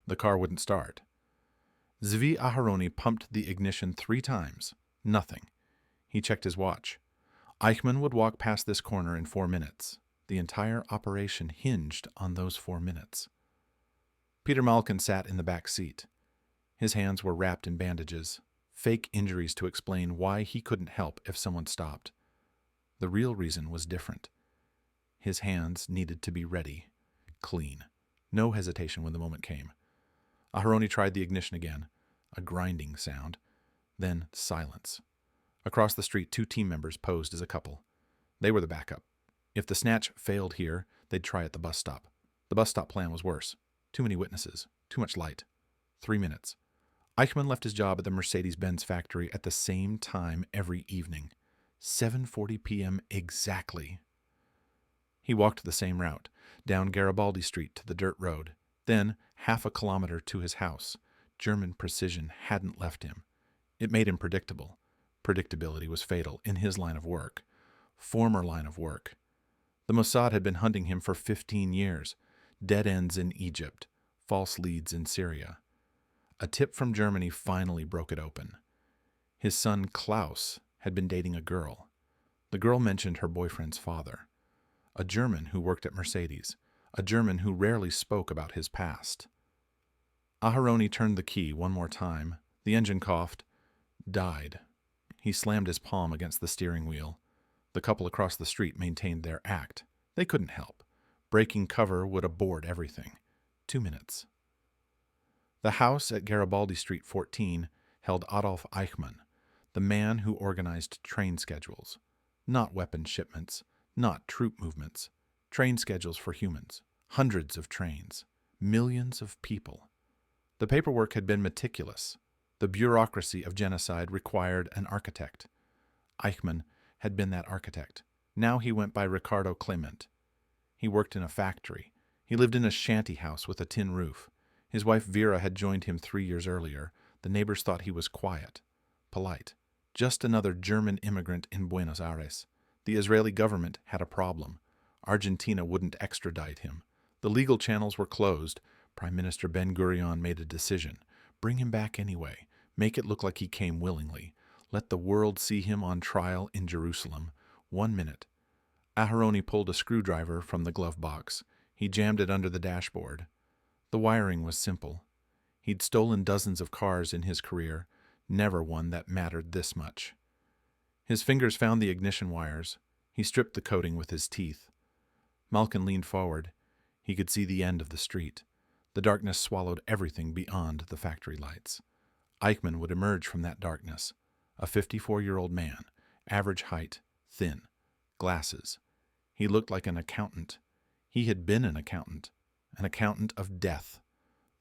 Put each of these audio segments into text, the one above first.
The car wouldn't start. Zvi Aharoni pumped the ignition 3 times. Nothing. He checked his watch. Eichmann would walk past this corner in 4 minutes. The entire operation hinged on those 4 minutes. Peter Malkin sat in the back seat. His hands were wrapped in bandages, fake injuries to explain why he couldn't help if someone stopped. The real reason was different. His hands needed to be ready, clean. No hesitation when the moment came. Aharoni tried the ignition again, a grinding sound, then silence. Across the street, 2 team members posed as a couple. They were the backup. If the snatch failed here, they'd try at the bus stop. The bus stop plan was worse. Too many witnesses, too much light. 3 minutes. Eichmann left his job at the Mercedes-Benz factory at the same time every evening. 7:40 p.m. exactly. He walked the same route, down Garibaldi Street to the dirt road, then half a kilometer to his house. German precision hadn't left him. It made him predictable. Predictability was fatal in his line of work. Former line of work. The Mossad had been hunting him for 15 years. Dead ends in Egypt, false leads in Syria. A tip from Germany finally broke it open. His son Klaus had been dating a girl. The girl mentioned her boyfriend's father. A German who worked at Mercedes. A German who rarely spoke about his past. Aharoni turned the key one more time. The engine coughed. Died. He slammed his palm against the steering wheel. The couple across the street maintained their act. They couldn't help. Breaking cover would abort everything. 2 minutes. The house at Garibaldi Street 14 held Adolf Eichmann, the man who organized train schedules. Not weapon shipments, not troop movements. Train schedules for humans. Hundreds of trains. Millions of people. The paperwork had been meticulous. The bureaucracy of genocide required an architect. Eichmann had been that architect. Now he went by Ricardo Clement. He worked in a factory. He lived in a shanty house with a tin roof. His wife Vera had joined him 3 years earlier. The neighbors thought he was quiet, polite. Just another German immigrant in Buenos Aires. The Israeli government had a problem. Argentina wouldn't extradite him. The legal channels were closed. Prime Minister Ben-Gurion made a decision. Bring him back anyway. Make it look like he came willingly. Let the world see him on trial in Jerusalem. 1 minute. Aharoni pulled a screwdriver from the glove box. He jammed it under the dashboard. The wiring was simple. He'd stolen dozens of cars in his career, never one that mattered this much. His fingers found the ignition wires. He stripped the coating with his teeth. Malkin leaned forward. He could see the end of the street. The darkness swallowed everything beyond the factory lights. Eichmann would emerge from that darkness. A 54-year-old man, average height, thin, glasses. He looked like an accountant. He had been an accountant of death.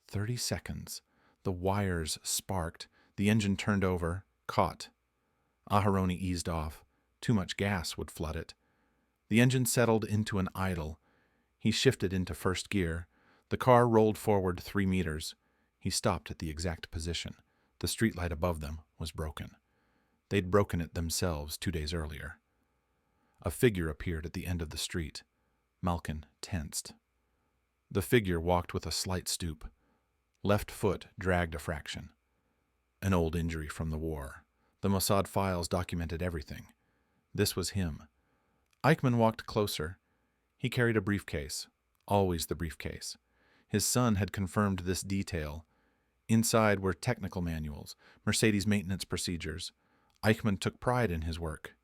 30 seconds. The wires sparked. The engine turned over, caught. Aharoni eased off. Too much gas would flood it. The engine settled into an idle. He shifted into first gear. The car rolled forward 3 meters. He stopped at the exact position. The streetlight above them was broken. They'd broken it themselves 2 days earlier. A figure appeared at the end of the street. Malkin tensed. The figure walked with a slight stoop. Left foot dragged a fraction. An old injury from the war. The Mossad files documented everything. This was him. Eichmann walked closer. He carried a briefcase. Always the briefcase. His son had confirmed this detail. Inside were technical manuals, Mercedes maintenance procedures. Eichmann took pride in his work.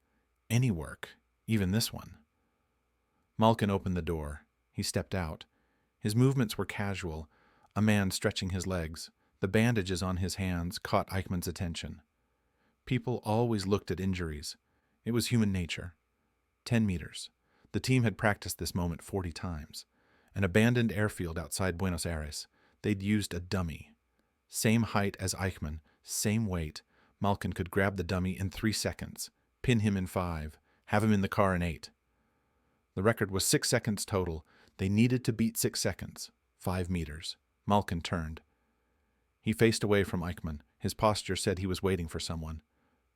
Any work, even this one. Malkin opened the door. He stepped out. His movements were casual, a man stretching his legs. The bandages on his hands caught Eichmann's attention. People always looked at injuries. It was human nature. 10 meters. The team had practiced this moment 40 times. An abandoned airfield outside Buenos Aires. They'd used a dummy. Same height as Eichmann, same weight. Malkin could grab the dummy in 3 seconds, pin him in 5, have him in the car in 8. The record was 6 seconds total. They needed to beat 6 seconds. 5 meters. Malkin turned. He faced away from Eichmann. His posture said he was waiting for someone.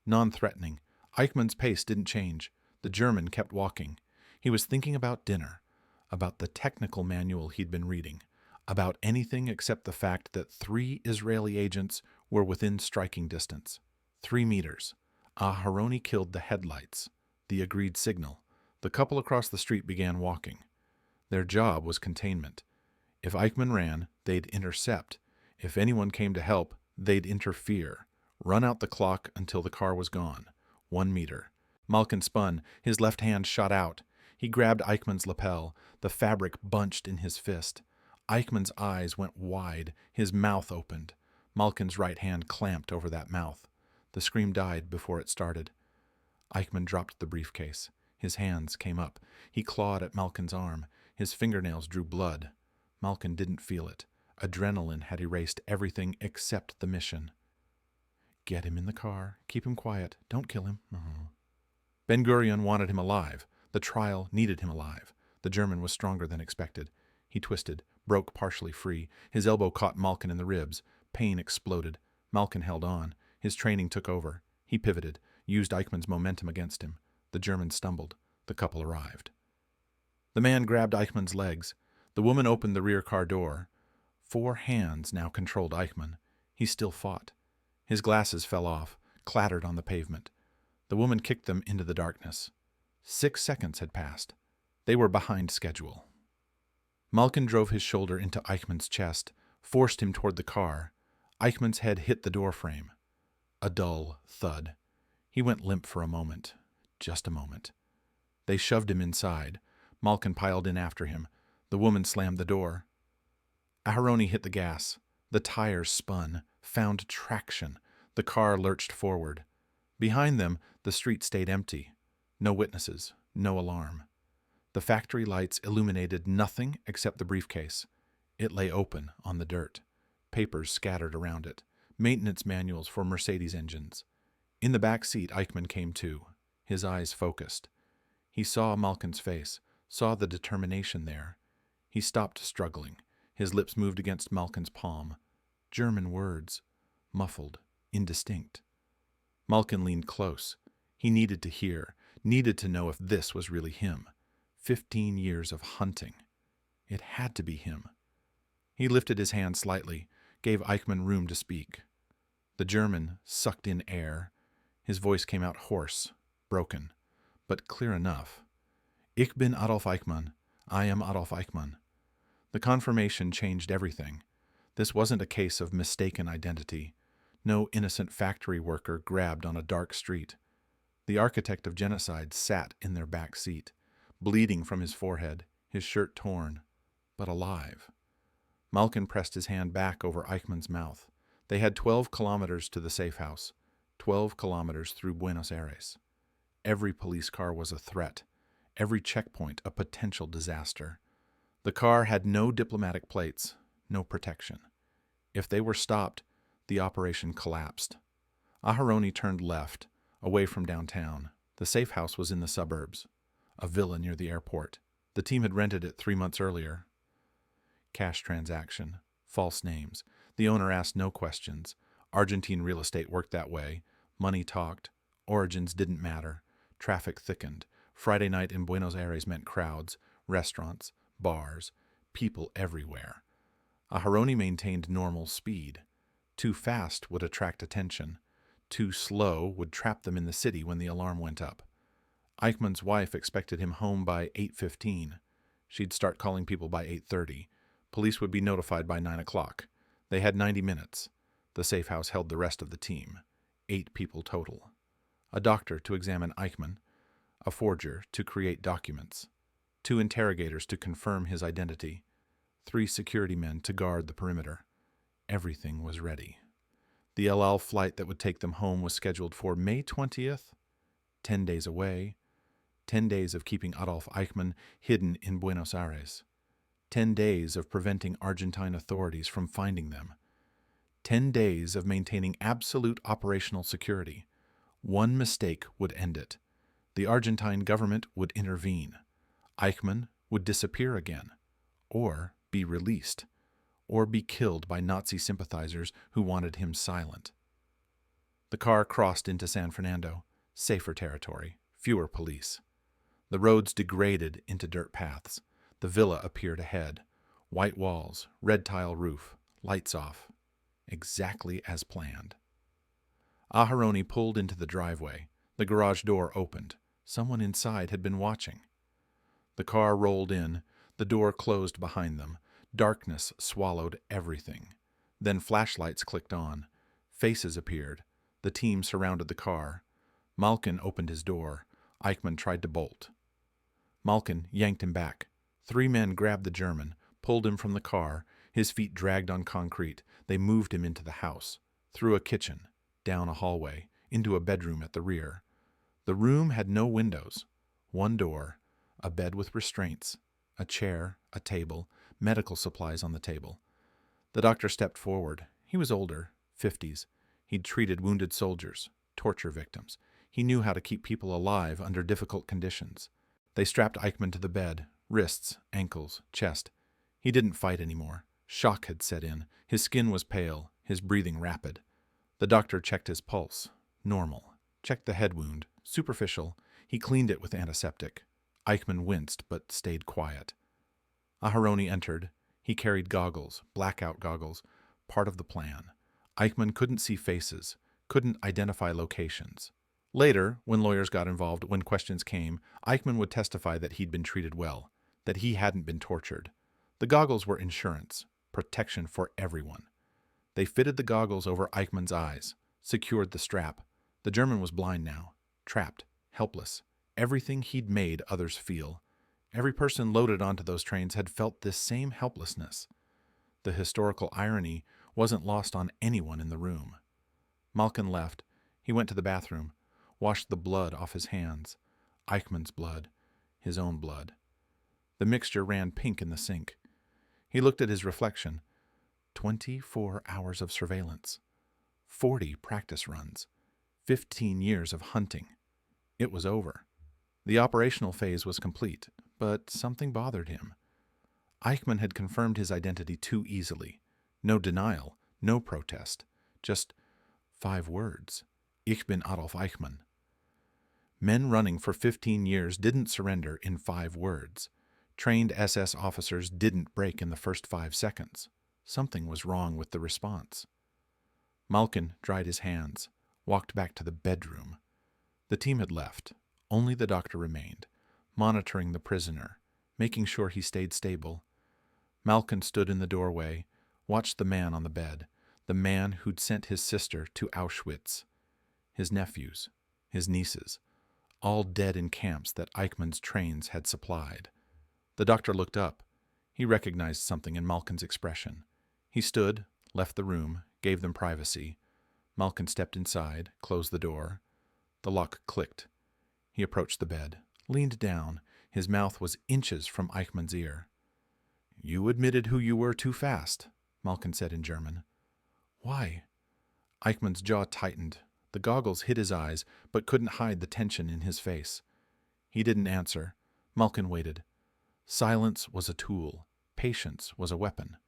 Non-threatening. Eichmann's pace didn't change. The German kept walking. He was thinking about dinner, about the technical manual he'd been reading. about anything except the fact that 3 Israeli agents were within striking distance. 3 meters. Aharoni killed the headlights, the agreed signal. The couple across the street began walking. Their job was containment. If Eichmann ran, they'd intercept. If anyone came to help, they'd interfere. Run out the clock until the car was gone. 1 meter. Malkin spun. His left hand shot out. He grabbed Eichmann's lapel. The fabric bunched in his fist. Eichmann's eyes went wide. His mouth opened. Malkin's right hand clamped over that mouth. The scream died before it started. Eichmann dropped the briefcase. His hands came up. He clawed at Malkin's arm. His fingernails drew blood. Malkin didn't feel it. Adrenaline had erased everything except the mission. Get him in the car. Keep him quiet. Don't kill him. Ben-Gurion wanted him alive. The trial needed him alive. The German was stronger than expected. He twisted, broke partially free. His elbow caught Malkin in the ribs. Pain exploded. Malkin held on. His training took over. He pivoted, used Eichmann's momentum against him. The German stumbled. The couple arrived. The man grabbed Eichmann's legs. The woman opened the rear car door. 4 hands now controlled Eichmann. He still fought. His glasses fell off, clattered on the pavement. The woman kicked them into the darkness. 6 seconds had passed. They were behind schedule. Malkin drove his shoulder into Eichmann's chest, forced him toward the car. Eichmann's head hit the door frame. A dull thud. He went limp for a moment. Just a moment. They shoved him inside. Malkin piled in after him. The woman slammed the door. Aharoni hit the gas. The tires spun, found traction. The car lurched forward. Behind them, the street stayed empty. No witnesses, no alarm. The factory lights illuminated nothing except the briefcase. It lay open on the dirt. Papers scattered around it. Maintenance manuals for Mercedes engines. In the back seat, Eichmann came to, his eyes focused. He saw Malkin's face, saw the determination there. He stopped struggling. His lips moved against Malkin's palm. German words, muffled, indistinct. Malkin leaned close. He needed to hear, needed to know if this was really him. 15 years of hunting. It had to be him. He lifted his hand slightly, gave Eichmann room to speak. The German sucked in air. His voice came out hoarse, broken, but clear enough. Ich bin Adolf Eichmann. I am Adolf Eichmann. The confirmation changed everything. This wasn't a case of mistaken identity. No innocent factory worker grabbed on a dark street. The architect of genocide sat in their back seat, bleeding from his forehead, his shirt torn, but alive. Malkin pressed his hand back over Eichmann's mouth. They had 12 kilometers to the safe house, 12 kilometers through Buenos Aires. Every police car was a threat, every checkpoint a potential disaster. The car had no diplomatic plates, no protection. If they were stopped, the operation collapsed. Aharoni turned left, away from downtown. The safe house was in the suburbs, a villa near the airport. The team had rented it 3 months earlier. Cash transaction, false names. The owner asked no questions. Argentine real estate worked that way. Money talked. Origins didn't matter. Traffic thickened. Friday night in Buenos Aires meant crowds, restaurants, bars, people everywhere. Aharoni maintained normal speed. Too fast would attract attention. Too slow would trap them in the city when the alarm went up. Eichmann's wife expected him home by 8:15. She'd start calling people by 8:30. Police would be notified by 9 o'clock. They had 90 minutes. The safe house held the rest of the team. 8 people total. A doctor to examine Eichmann, a forger to create documents, 2 interrogators to confirm his identity, 3 security men to guard the perimeter. Everything was ready. The El Al flight that would take them home was scheduled for May 20th, 10 days away, 10 days of keeping Adolf Eichmann hidden in Buenos Aires, 10 days of preventing Argentine authorities from finding them, 10 days of maintaining absolute operational security. One mistake would end it. The Argentine government would intervene. Eichmann would disappear again, or be released, or be killed by Nazi sympathizers who wanted him silent. The car crossed into San Fernando, safer territory, fewer police. The roads degraded into dirt paths. The villa appeared ahead. White walls, red tile roof, lights off. Exactly as planned. Aharoni pulled into the driveway. The garage door opened. Someone inside had been watching. The car rolled in. The door closed behind them. Darkness swallowed everything. Then flashlights clicked on. Faces appeared. The team surrounded the car. Malkin opened his door. Eichmann tried to bolt. Malkin yanked him back. 3 men grabbed the German, pulled him from the car. His feet dragged on concrete. They moved him into the house, through a kitchen, down a hallway, into a bedroom at the rear. The room had no windows. 1 door, a bed with restraints, a chair, a table, medical supplies on the table. The doctor stepped forward. He was older, 50s. He'd treated wounded soldiers, torture victims. He knew how to keep people alive under difficult conditions. They strapped Eichmann to the bed, wrists, ankles, chest. He didn't fight anymore. Shock had set in. His skin was pale, his breathing rapid. The doctor checked his pulse. Normal. Checked the head wound. Superficial. He cleaned it with antiseptic. Eichmann winced, but stayed quiet. Aharoni entered. He carried goggles, blackout goggles, part of the plan. Eichmann couldn't see faces, couldn't identify locations. Later, when lawyers got involved, when questions came, Eichmann would testify that he'd been treated well, that he hadn't been tortured. The goggles were insurance, protection for everyone. They fitted the goggles over Eichmann's eyes, secured the strap. The German was blind now, trapped, helpless. Everything he'd made others feel. Every person loaded onto those trains had felt this same helplessness. The historical irony wasn't lost on anyone in the room. Malkin left. He went to the bathroom, washed the blood off his hands. Eichmann's blood, his own blood. The mixture ran pink in the sink. He looked at his reflection. 24 hours of surveillance. 40 practice runs. 15 years of hunting. It was over. The operational phase was complete, but something bothered him. Eichmann had confirmed his identity too easily. No denial, no protest. Just 5 words. Ich bin Adolf Eichmann. Men running for 15 years didn't surrender in 5 words. Trained SS officers didn't break in the first 5 seconds. Something was wrong with the response. Malkin dried his hands, walked back to the bedroom. The team had left. Only the doctor remained, monitoring the prisoner, making sure he stayed stable. Malkin stood in the doorway, watched the man on the bed, the man who'd sent his sister to Auschwitz, his nephews, his nieces, all dead in camps that Eichmann's trains had supplied. The doctor looked up. He recognized something in Malkin's expression. He stood, left the room, gave them privacy. Malkin stepped inside, closed the door. The lock clicked. He approached the bed, leaned down. His mouth was inches from Eichmann's ear. "You admitted who you were too fast," Malkin said in German. "Why?" Eichmann's jaw tightened. The goggles hid his eyes, but couldn't hide the tension in his face. He didn't answer. Malkin waited. Silence was a tool. Patience was a weapon.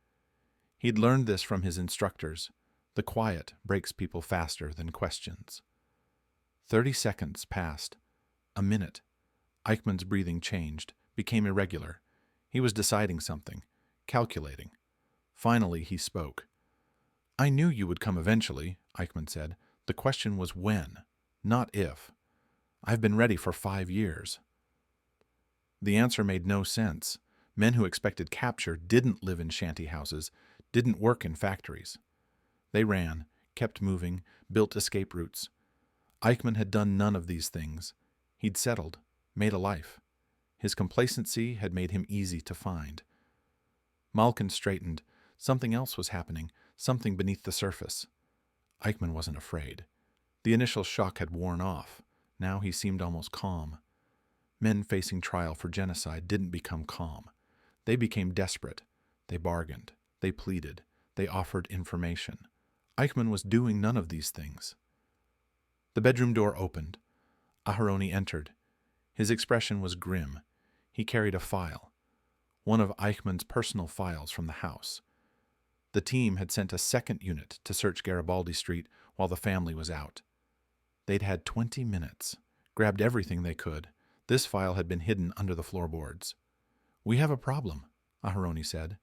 He'd learned this from his instructors. The quiet breaks people faster than questions. 30 seconds passed. A minute. Eichmann's breathing changed, became irregular. He was deciding something, calculating. Finally, he spoke. "I knew you would come eventually," Eichmann said. "The question was when, not if. I've been ready for 5 years." The answer made no sense. Men who expected capture didn't live in shanty houses, didn't work in factories. They ran, kept moving, built escape routes. Eichmann had done none of these things. He'd settled, made a life. His complacency had made him easy to find. Malkin straightened. Something else was happening, something beneath the surface. Eichmann wasn't afraid. The initial shock had worn off. Now he seemed almost calm. Men facing trial for genocide didn't become calm. They became desperate. They bargained. They pleaded. They offered information. Eichmann was doing none of these things. The bedroom door opened. Aharoni entered. His expression was grim. He carried a file, one of Eichmann's personal files from the house. The team had sent a second unit to search Garibaldi Street while the family was out. They'd had 20 minutes, grabbed everything they could. This file had been hidden under the floorboards. "We have a problem," Aharoni said.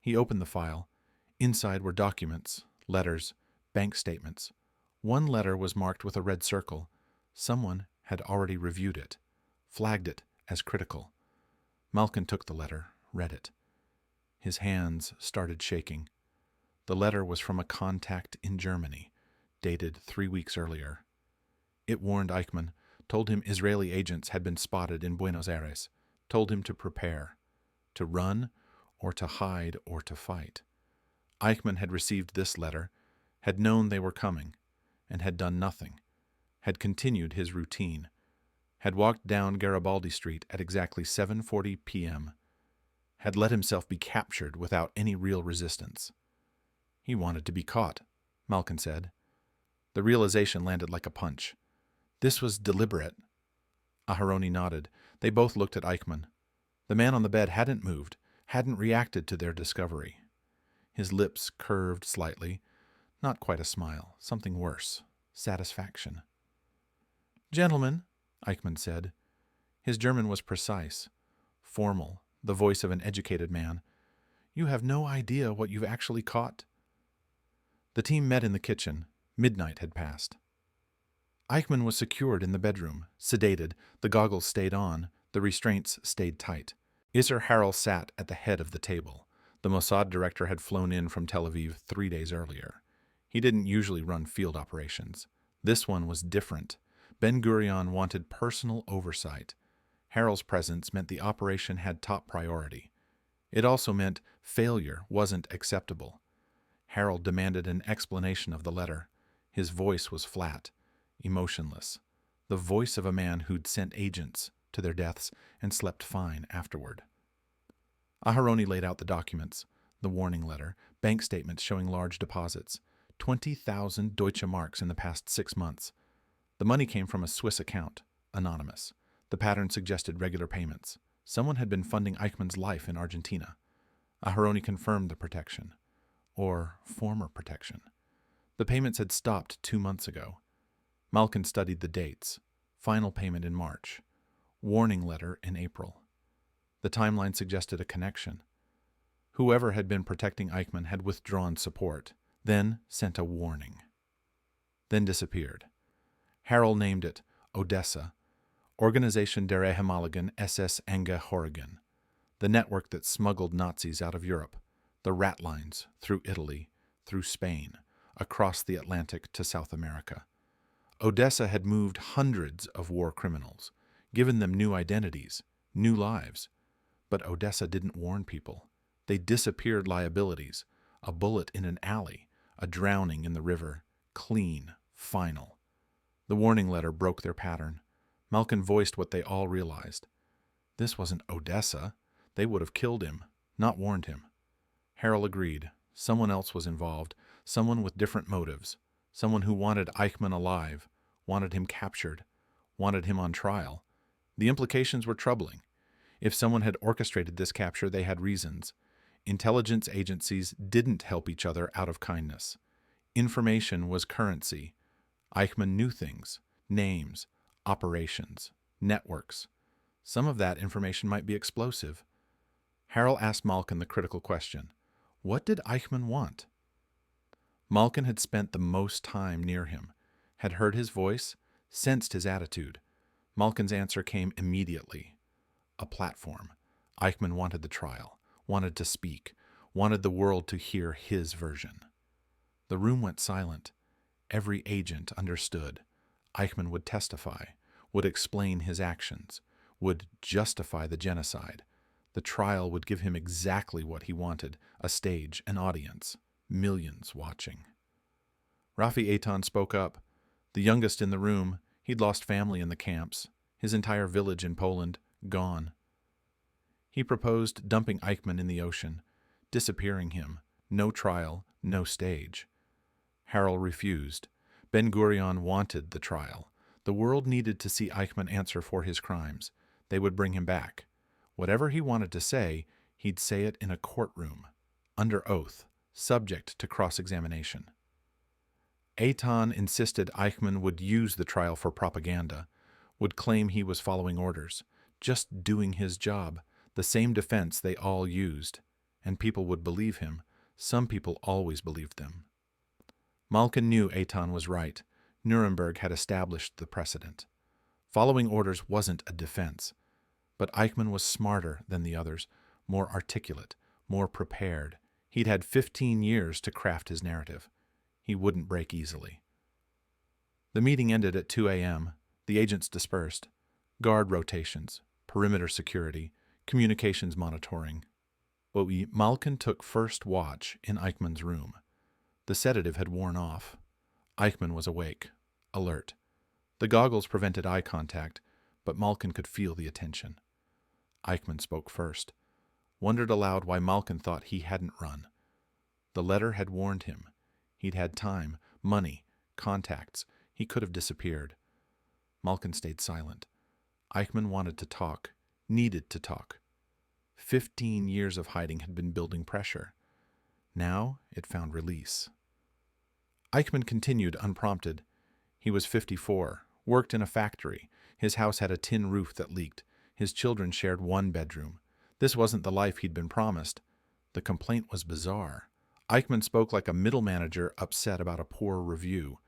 He opened the file. Inside were documents, letters, bank statements. One letter was marked with a red circle. Someone had already reviewed it, flagged it as critical. Malkin took the letter, read it. His hands started shaking. The letter was from a contact in Germany, dated 3 weeks earlier. It warned Eichmann, told him Israeli agents had been spotted in Buenos Aires, told him to prepare, to run or to hide or to fight. Eichmann had received this letter, had known they were coming, and had done nothing, had continued his routine, had walked down Garibaldi Street at exactly 7:40 p.m., had let himself be captured without any real resistance. He wanted to be caught, Malkin said. The realization landed like a punch. This was deliberate. Aharoni nodded. They both looked at Eichmann. The man on the bed hadn't moved, hadn't reacted to their discovery. His lips curved slightly. Not quite a smile, something worse. Satisfaction. "Gentlemen," Eichmann said. His German was precise, formal, the voice of an educated man. "You have no idea what you've actually caught." The team met in the kitchen. Midnight had passed. Eichmann was secured in the bedroom, sedated, the goggles stayed on, the restraints stayed tight. Isser Harel sat at the head of the table. The Mossad director had flown in from Tel Aviv 3 days earlier. He didn't usually run field operations. This one was different. Ben-Gurion wanted personal oversight. Harel's presence meant the operation had top priority. It also meant failure wasn't acceptable. Harel demanded an explanation of the letter. His voice was flat, emotionless, the voice of a man who'd sent agents to their deaths and slept fine afterward. Aharoni laid out the documents, the warning letter, bank statements showing large deposits, 20,000 Deutsche Marks in the past 6 months. The money came from a Swiss account, anonymous. The pattern suggested regular payments. Someone had been funding Eichmann's life in Argentina. Aharoni confirmed the protection, or former protection. The payments had stopped 2 months ago. Malkin studied the dates. Final payment in March. Warning letter in April. The timeline suggested a connection. Whoever had been protecting Eichmann had withdrawn support, then sent a warning. Then disappeared. Harel named it ODESSA, Organisation der ehemaligen SS Angehörigen, the network that smuggled Nazis out of Europe, the rat lines through Italy, through Spain, across the Atlantic to South America. ODESSA had moved hundreds of war criminals, given them new identities, new lives. But ODESSA didn't warn people. They disappeared liabilities, a bullet in an alley, a drowning in the river, clean, final. The warning letter broke their pattern. Malkin voiced what they all realized. This wasn't ODESSA. They would have killed him, not warned him. Harel agreed. Someone else was involved, someone with different motives, someone who wanted Eichmann alive, wanted him captured, wanted him on trial. The implications were troubling. If someone had orchestrated this capture, they had reasons. Intelligence agencies didn't help each other out of kindness. Information was currency. Eichmann knew things, names, operations, networks. Some of that information might be explosive. Harel asked Malkin the critical question. What did Eichmann want? Malkin had spent the most time near him, had heard his voice, sensed his attitude. Malkin's answer came immediately. A platform. Eichmann wanted the trial, wanted to speak, wanted the world to hear his version. The room went silent. Every agent understood. Eichmann would testify, would explain his actions, would justify the genocide. The trial would give him exactly what he wanted, a stage, an audience, millions watching. Rafi Eitan spoke up. The youngest in the room, he'd lost family in the camps, his entire village in Poland, gone. He proposed dumping Eichmann in the ocean, disappearing him, no trial, no stage. Harel refused. Ben-Gurion wanted the trial. The world needed to see Eichmann answer for his crimes. They would bring him back. Whatever he wanted to say, he'd say it in a courtroom, under oath, subject to cross-examination. Eitan insisted Eichmann would use the trial for propaganda, would claim he was following orders, just doing his job, the same defense they all used, and people would believe him. Some people always believed them. Malkin knew Eitan was right. Nuremberg had established the precedent. Following orders wasn't a defense. But Eichmann was smarter than the others, more articulate, more prepared. He'd had 15 years to craft his narrative. He wouldn't break easily. The meeting ended at 2 a.m. The agents dispersed. Guard rotations, perimeter security, communications monitoring. But Malkin took first watch in Eichmann's room. The sedative had worn off. Eichmann was awake, alert. The goggles prevented eye contact, but Malkin could feel the attention. Eichmann spoke first, wondered aloud why Malkin thought he hadn't run. The letter had warned him. He'd had time, money, contacts. He could have disappeared. Malkin stayed silent. Eichmann wanted to talk, needed to talk. 15 years of hiding had been building pressure. Now it found release. Eichmann continued unprompted. He was 54, worked in a factory. His house had a tin roof that leaked. His children shared one bedroom. This wasn't the life he'd been promised. The complaint was bizarre. Eichmann spoke like a middle manager upset about a poor review,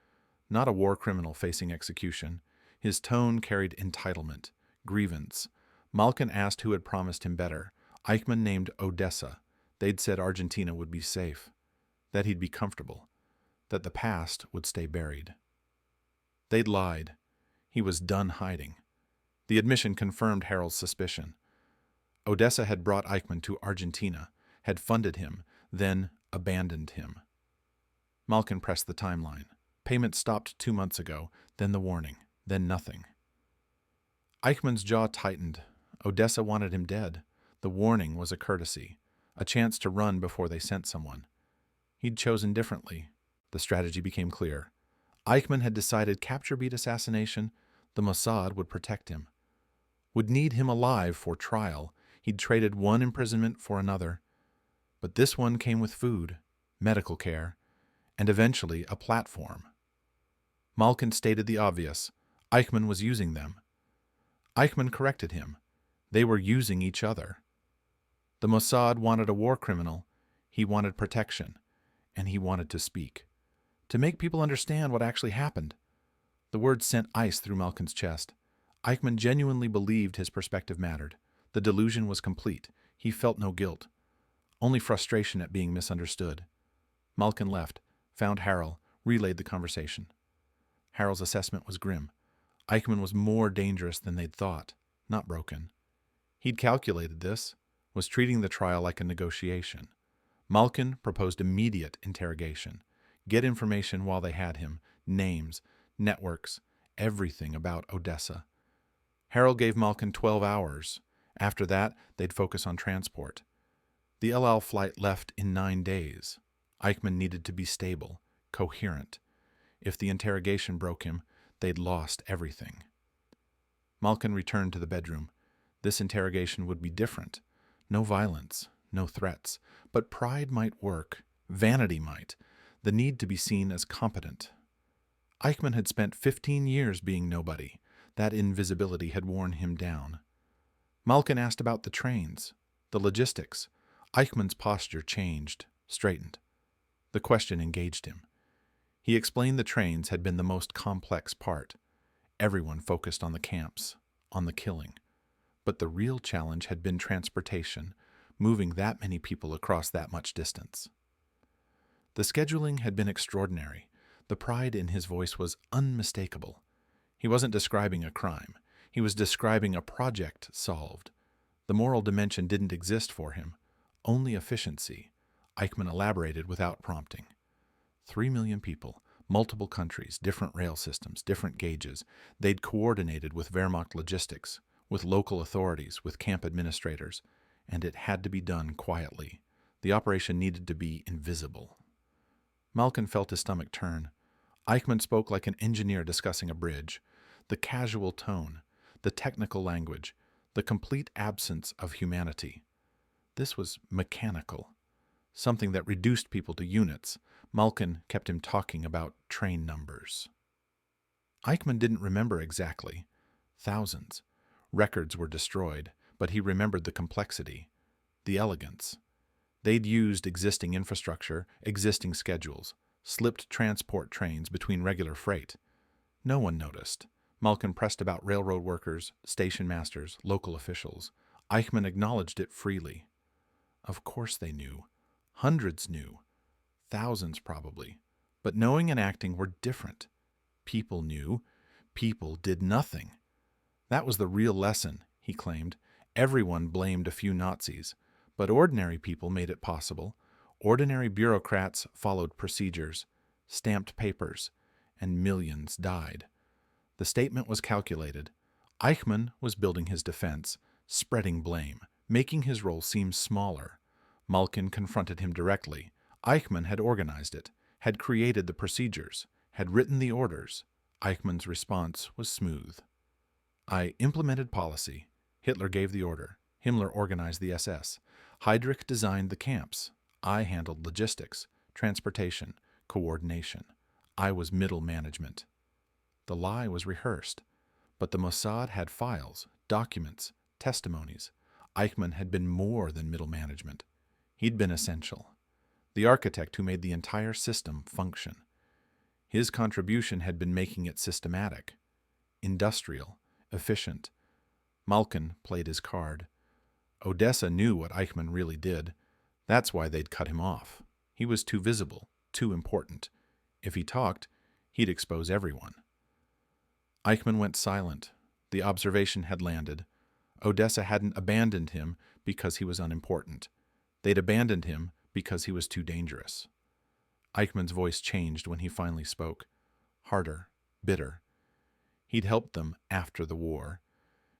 not a war criminal facing execution. His tone carried entitlement, grievance. Malkin asked who had promised him better. Eichmann named ODESSA. They'd said Argentina would be safe, that he'd be comfortable, that the past would stay buried. They'd lied. He was done hiding. The admission confirmed Harold's suspicion. ODESSA had brought Eichmann to Argentina, had funded him, then abandoned him. Malkin pressed the timeline. Payment stopped 2 months ago, then the warning, then nothing. Eichmann's jaw tightened. ODESSA wanted him dead. The warning was a courtesy, a chance to run before they sent someone. He'd chosen differently. The strategy became clear. Eichmann had decided capture beat assassination. The Mossad would protect him, would need him alive for trial. He'd traded one imprisonment for another. But this one came with food, medical care, and eventually a platform. Malkin stated the obvious. Eichmann was using them. Eichmann corrected him. They were using each other. The Mossad wanted a war criminal. He wanted protection, and he wanted to speak, to make people understand what actually happened. The words sent ice through Malkin's chest. Eichmann genuinely believed his perspective mattered. The delusion was complete. He felt no guilt, only frustration at being misunderstood. Malkin left, found Harold, relayed the conversation. Harold's assessment was grim. Eichmann was more dangerous than they'd thought, not broken. He'd calculated this, was treating the trial like a negotiation. Malkin proposed immediate interrogation. Get information while they had him, names, networks, everything about ODESSA. Harold gave Malkin 12 hours. After that, they'd focus on transport. The El Al flight left in 9 days. Eichmann needed to be stable, coherent. If the interrogation broke him, they'd lost everything. Malkin returned to the bedroom. This interrogation would be different. No violence, no threats. But pride might work. Vanity might. The need to be seen as competent. Eichmann had spent 15 years being nobody. That invisibility had worn him down. Malkin asked about the trains, the logistics. Eichmann's posture changed, straightened. The question engaged him. He explained the trains had been the most complex part. Everyone focused on the camps, on the killing. But the real challenge had been transportation, moving that many people across that much distance. The scheduling had been extraordinary. The pride in his voice was unmistakable. He wasn't describing a crime. He was describing a project solved. The moral dimension didn't exist for him, only efficiency. Eichmann elaborated without prompting. 3 million people, multiple countries, different rail systems, different gauges. They'd coordinated with Wehrmacht logistics, with local authorities, with camp administrators, and it had to be done quietly. The operation needed to be invisible. Malkin felt his stomach turn. Eichmann spoke like an engineer discussing a bridge. The casual tone, the technical language, the complete absence of humanity. This was mechanical, something that reduced people to units. Malkin kept him talking about train numbers. Eichmann didn't remember exactly. Thousands. Records were destroyed, but he remembered the complexity, the elegance. They'd used existing infrastructure, existing schedules, slipped transport trains between regular freight. No one noticed. Malkin pressed about railroad workers, station masters, local officials. Eichmann acknowledged it freely. Of course they knew. Hundreds knew. Thousands probably. But knowing and acting were different. People knew. People did nothing. That was the real lesson, he claimed. Everyone blamed a few Nazis, but ordinary people made it possible. Ordinary bureaucrats followed procedures, stamped papers, and millions died. The statement was calculated. Eichmann was building his defense, spreading blame, making his role seem smaller. Malkin confronted him directly. Eichmann had organized it, had created the procedures, had written the orders. Eichmann's response was smooth. I implemented policy. Hitler gave the order. Himmler organized the SS. Heydrich designed the camps. I handled logistics, transportation, coordination. I was middle management. The lie was rehearsed, but the Mossad had files, documents, testimonies. Eichmann had been more than middle management. He'd been essential. The architect who made the entire system function. His contribution had been making it systematic, industrial, efficient. Malkin played his card. ODESSA knew what Eichmann really did. That's why they'd cut him off. He was too visible, too important. If he talked, he'd expose everyone. Eichmann went silent. The observation had landed. ODESSA hadn't abandoned him because he was unimportant. They'd abandoned him because he was too dangerous. Eichmann's voice changed when he finally spoke. Harder, bitter. He'd helped them after the war,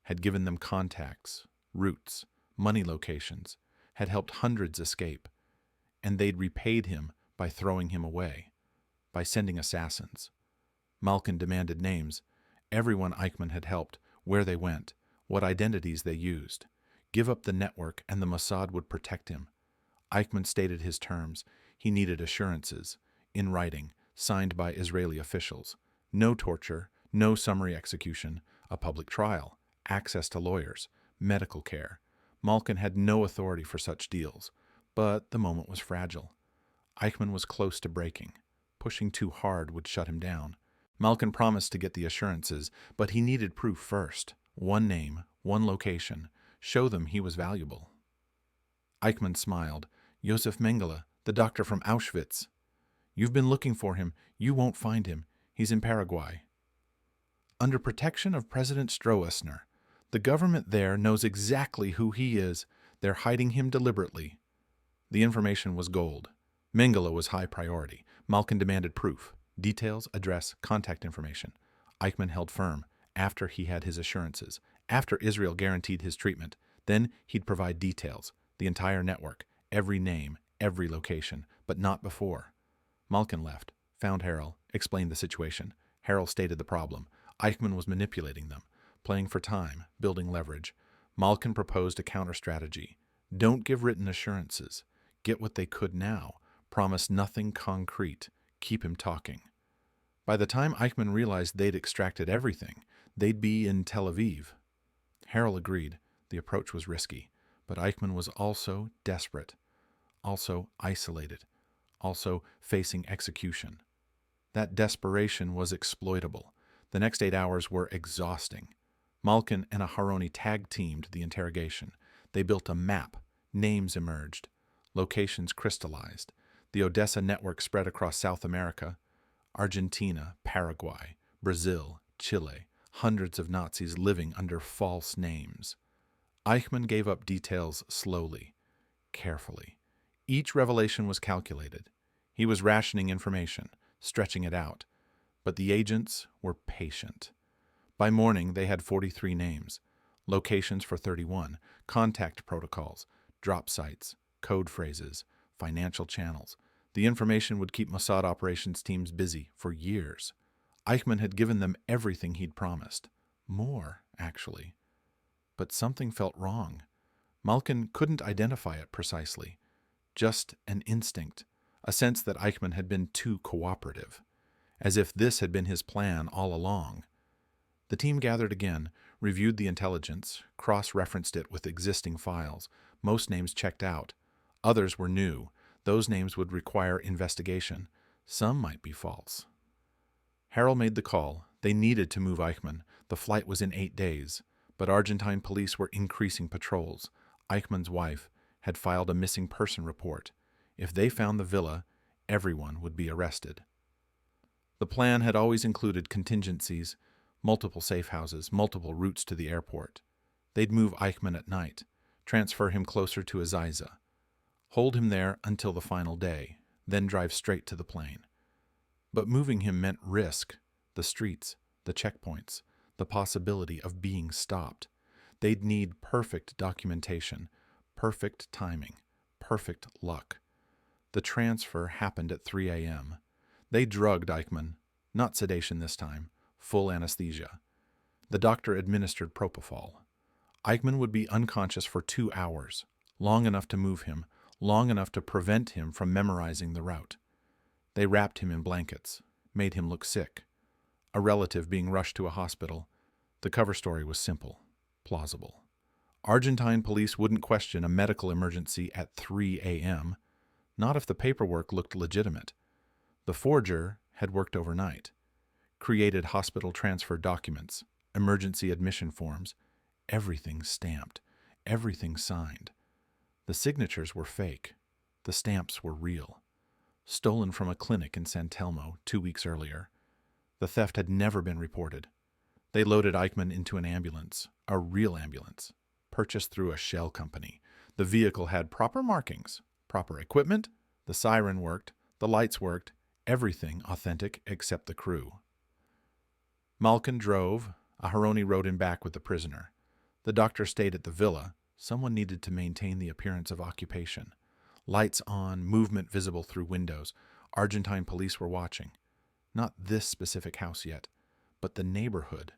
had given them contacts, routes, money locations, had helped hundreds escape, and they'd repaid him by throwing him away, by sending assassins. Malkin demanded names. Everyone Eichmann had helped, where they went, what identities they used. Give up the network and the Mossad would protect him. Eichmann stated his terms. He needed assurances, in writing, signed by Israeli officials. No torture, no summary execution, a public trial, access to lawyers, medical care. Malkin had no authority for such deals, but the moment was fragile. Eichmann was close to breaking. Pushing too hard would shut him down. Malkin promised to get the assurances, but he needed proof first. One name, one location. Show them he was valuable. Eichmann smiled. Josef Mengele, the doctor from Auschwitz. You've been looking for him. You won't find him. He's in Paraguay. Under protection of President Stroessner, the government there knows exactly who he is. They're hiding him deliberately. The information was gold. Mengele was high priority. Malkin demanded proof. Details, address, contact information. Eichmann held firm, after he had his assurances, after Israel guaranteed his treatment. Then he'd provide details, the entire network, every name, every location, but not before. Malkin left, found Harrell, explained the situation. Harrell stated the problem. Eichmann was manipulating them, playing for time, building leverage. Malkin proposed a counter-strategy. Don't give written assurances. Get what they could now. Promise nothing concrete. Keep him talking. By the time Eichmann realized they'd extracted everything, they'd be in Tel Aviv. Harrell agreed. The approach was risky, but Eichmann was also desperate, also isolated, also facing execution. That desperation was exploitable. The next 8 hours were exhausting. Malkin and Aharoni tag-teamed the interrogation. They built a map. Names emerged. Locations crystallized. The ODESSA network spread across South America, Argentina, Paraguay, Brazil, Chile, hundreds of Nazis living under false names. Eichmann gave up details slowly, carefully. Each revelation was calculated. He was rationing information, stretching it out. But the agents were patient. By morning, they had 43 names, locations for 31, contact protocols, drop sites, code phrases, financial channels. The information would keep Mossad operations teams busy for years. Eichmann had given them everything he'd promised. More, actually. But something felt wrong. Malkin couldn't identify it precisely. Just an instinct, a sense that Eichmann had been too cooperative, as if this had been his plan all along. The team gathered again, reviewed the intelligence, cross-referenced it with existing files. Most names checked out. Others were new. Those names would require investigation. Some might be false. Harrell made the call. They needed to move Eichmann. The flight was in 8 days. But Argentine police were increasing patrols. Eichmann's wife had filed a missing person report. If they found the villa, everyone would be arrested. The plan had always included contingencies, multiple safe houses, multiple routes to the airport. They'd move Eichmann at night, transfer him closer to Ezeiza, hold him there until the final day, then drive straight to the plane. But moving him meant risk, the streets, the checkpoints, the possibility of being stopped. They'd need perfect documentation, perfect timing, perfect luck. The transfer happened at 3 a.m. They drugged Eichmann, not sedation this time, full anesthesia. The doctor administered propofol. Eichmann would be unconscious for 2 hours, long enough to move him, long enough to prevent him from memorizing the route. They wrapped him in blankets, made him look sick. A relative being rushed to a hospital. The cover story was simple, plausible. Argentine police wouldn't question a medical emergency at 3 a.m., not if the paperwork looked legitimate. The forger had worked overnight, created hospital transfer documents, emergency admission forms, everything stamped, everything signed. The signatures were fake. The stamps were real. Stolen from a clinic in San Telmo 2 weeks earlier. The theft had never been reported. They loaded Eichmann into an ambulance, a real ambulance, purchased through a shell company. The vehicle had proper markings, proper equipment, the siren worked, the lights worked, everything authentic except the crew. Malkin drove. Aharoni rode him back with the prisoner. The doctor stayed at the villa. Someone needed to maintain the appearance of occupation. Lights on, movement visible through windows. Argentine police were watching. Not this specific house yet, but the neighborhood.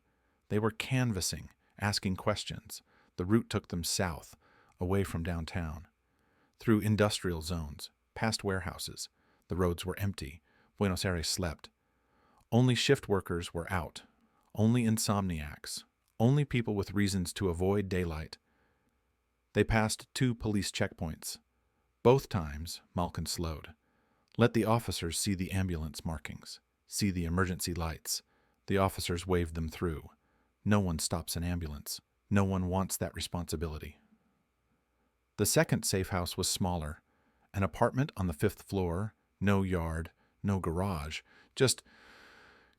They were canvassing, asking questions. The route took them south, away from downtown, through industrial zones, past warehouses. The roads were empty. Buenos Aires slept. Only shift workers were out. Only insomniacs. Only people with reasons to avoid daylight. They passed 2 police checkpoints. Both times, Malkin slowed. Let the officers see the ambulance markings, see the emergency lights. The officers waved them through. No one stops an ambulance. No one wants that responsibility. The second safe house was smaller. An apartment on the 5th floor, no yard, no garage, just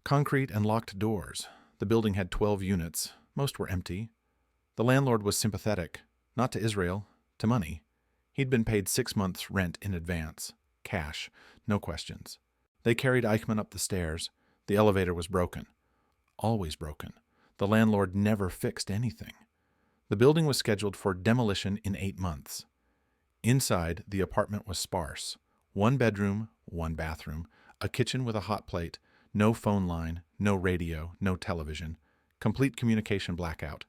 concrete and locked doors. The building had 12 units. Most were empty. The landlord was sympathetic, not to Israel, to money. He'd been paid 6 months' rent in advance. Cash, no questions. They carried Eichmann up the stairs. The elevator was broken. Always broken. The landlord never fixed anything. The building was scheduled for demolition in 8 months. Inside, the apartment was sparse. 1 bedroom, 1 bathroom, a kitchen with a hot plate, no phone line, no radio, no television, complete communication blackout.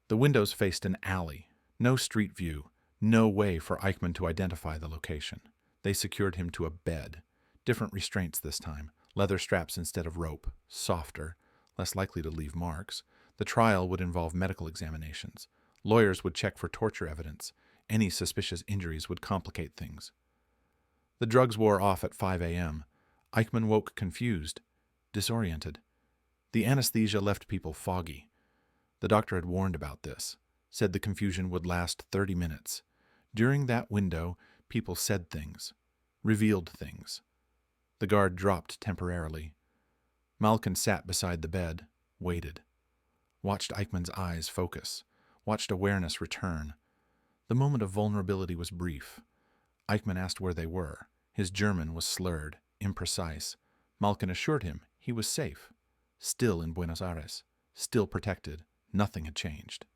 The windows faced an alley, no street view, no way for Eichmann to identify the location. They secured him to a bed. Different restraints this time, leather straps instead of rope, softer, less likely to leave marks. The trial would involve medical examinations. Lawyers would check for torture evidence. Any suspicious injuries would complicate things. The drugs wore off at 5 a.m. Eichmann woke confused, disoriented. The anesthesia left people foggy. The doctor had warned about this, said the confusion would last 30 minutes. During that window, people said things, revealed things. The guard dropped temporarily. Malkin sat beside the bed, waited. Watched Eichmann's eyes focus, watched awareness return. The moment of vulnerability was brief. Eichmann asked where they were. His German was slurred, imprecise. Malkin assured him he was safe, still in Buenos Aires, still protected. Nothing had changed.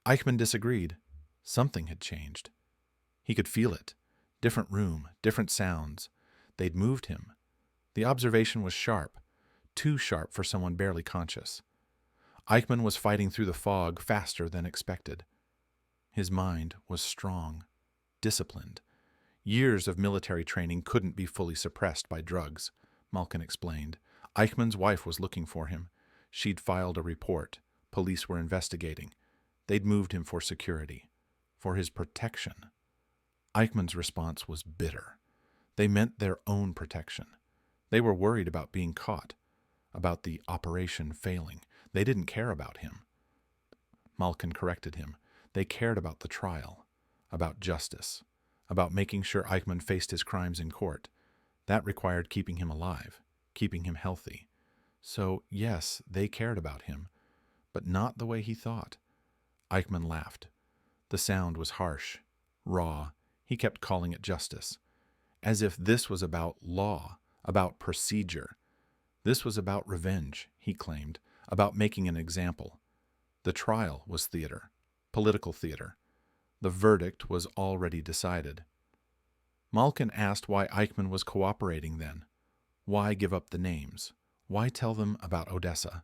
Eichmann disagreed. Something had changed. He could feel it. Different room, different sounds. They'd moved him. The observation was sharp, too sharp for someone barely conscious. Eichmann was fighting through the fog faster than expected. His mind was strong, disciplined. Years of military training couldn't be fully suppressed by drugs, Malkin explained. Eichmann's wife was looking for him. She'd filed a report. Police were investigating. They'd moved him for security, for his protection. Eichmann's response was bitter. They meant their own protection. They were worried about being caught, about the operation failing. They didn't care about him. Malkin corrected him. They cared about the trial, about justice, about making sure Eichmann faced his crimes in court. That required keeping him alive, keeping him healthy. So, yes, they cared about him, but not the way he thought. Eichmann laughed. The sound was harsh, raw. He kept calling it justice, as if this was about law, about procedure. This was about revenge, he claimed, about making an example. The trial was theater, political theater. The verdict was already decided. Malkin asked why Eichmann was cooperating then. Why give up the names? Why tell them about ODESSA?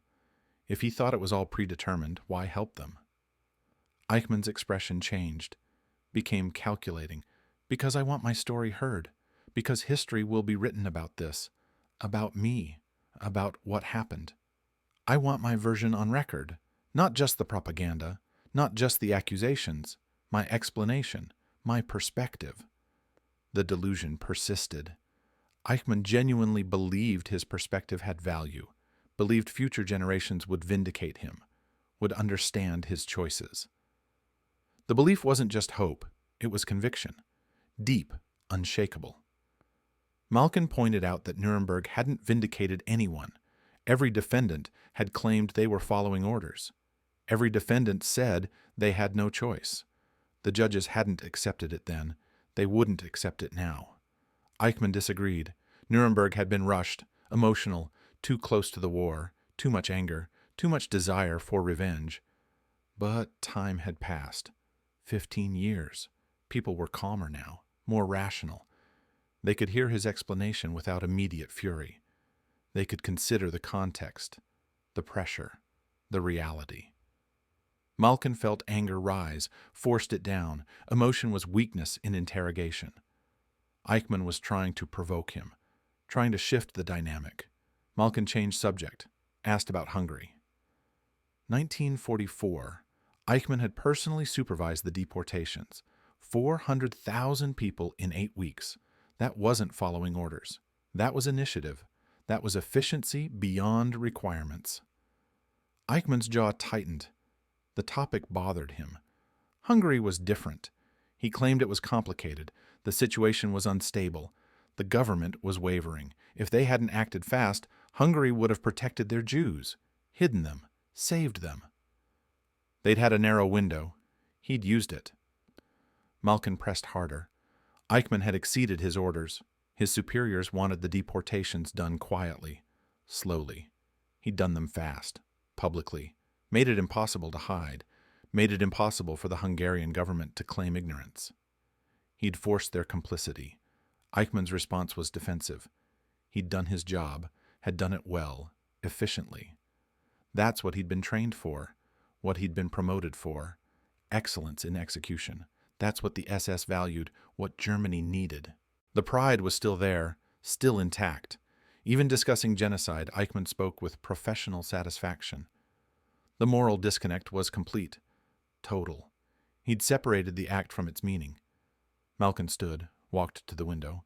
If he thought it was all predetermined, why help them? Eichmann's expression changed, became calculating. Because I want my story heard. Because history will be written about this. About me. About what happened. I want my version on record. Not just the propaganda. Not just the accusations. My explanation. My perspective. The delusion persisted. Eichmann genuinely believed his perspective had value, believed future generations would vindicate him, would understand his choices. The belief wasn't just hope, it was conviction. Deep, unshakable. Malkin pointed out that Nuremberg hadn't vindicated anyone. Every defendant had claimed they were following orders. Every defendant said they had no choice. The judges hadn't accepted it then. They wouldn't accept it now. Eichmann disagreed. Nuremberg had been rushed, emotional, too close to the war, too much anger, too much desire for revenge. But time had passed. 15 years. People were calmer now, more rational. They could hear his explanation without immediate fury. They could consider the context, the pressure, the reality. Malkin felt anger rise, forced it down. Emotion was weakness in interrogation. Eichmann was trying to provoke him, trying to shift the dynamic. Malkin changed subject, asked about Hungary. 1944, Eichmann had personally supervised the deportations. 400,000 people in 8 weeks. That wasn't following orders. That was initiative. That was efficiency beyond requirements. Eichmann's jaw tightened. The topic bothered him. Hungary was different. He claimed it was complicated. The situation was unstable. The government was wavering. If they hadn't acted fast, Hungary would have protected their Jews, hidden them, saved them. They'd had a narrow window. He'd used it. Malkin pressed harder. Eichmann had exceeded his orders. His superiors wanted the deportations done quietly, slowly. He'd done them fast, publicly, made it impossible to hide, made it impossible for the Hungarian government to claim ignorance. He'd forced their complicity. Eichmann's response was defensive. He'd done his job, had done it well, efficiently. That's what he'd been trained for, what he'd been promoted for. Excellence in execution. That's what the SS valued, what Germany needed. The pride was still there, still intact. Even discussing genocide, Eichmann spoke with professional satisfaction. The moral disconnect was complete, total. He'd separated the act from its meaning. Malkin stood, walked to the window.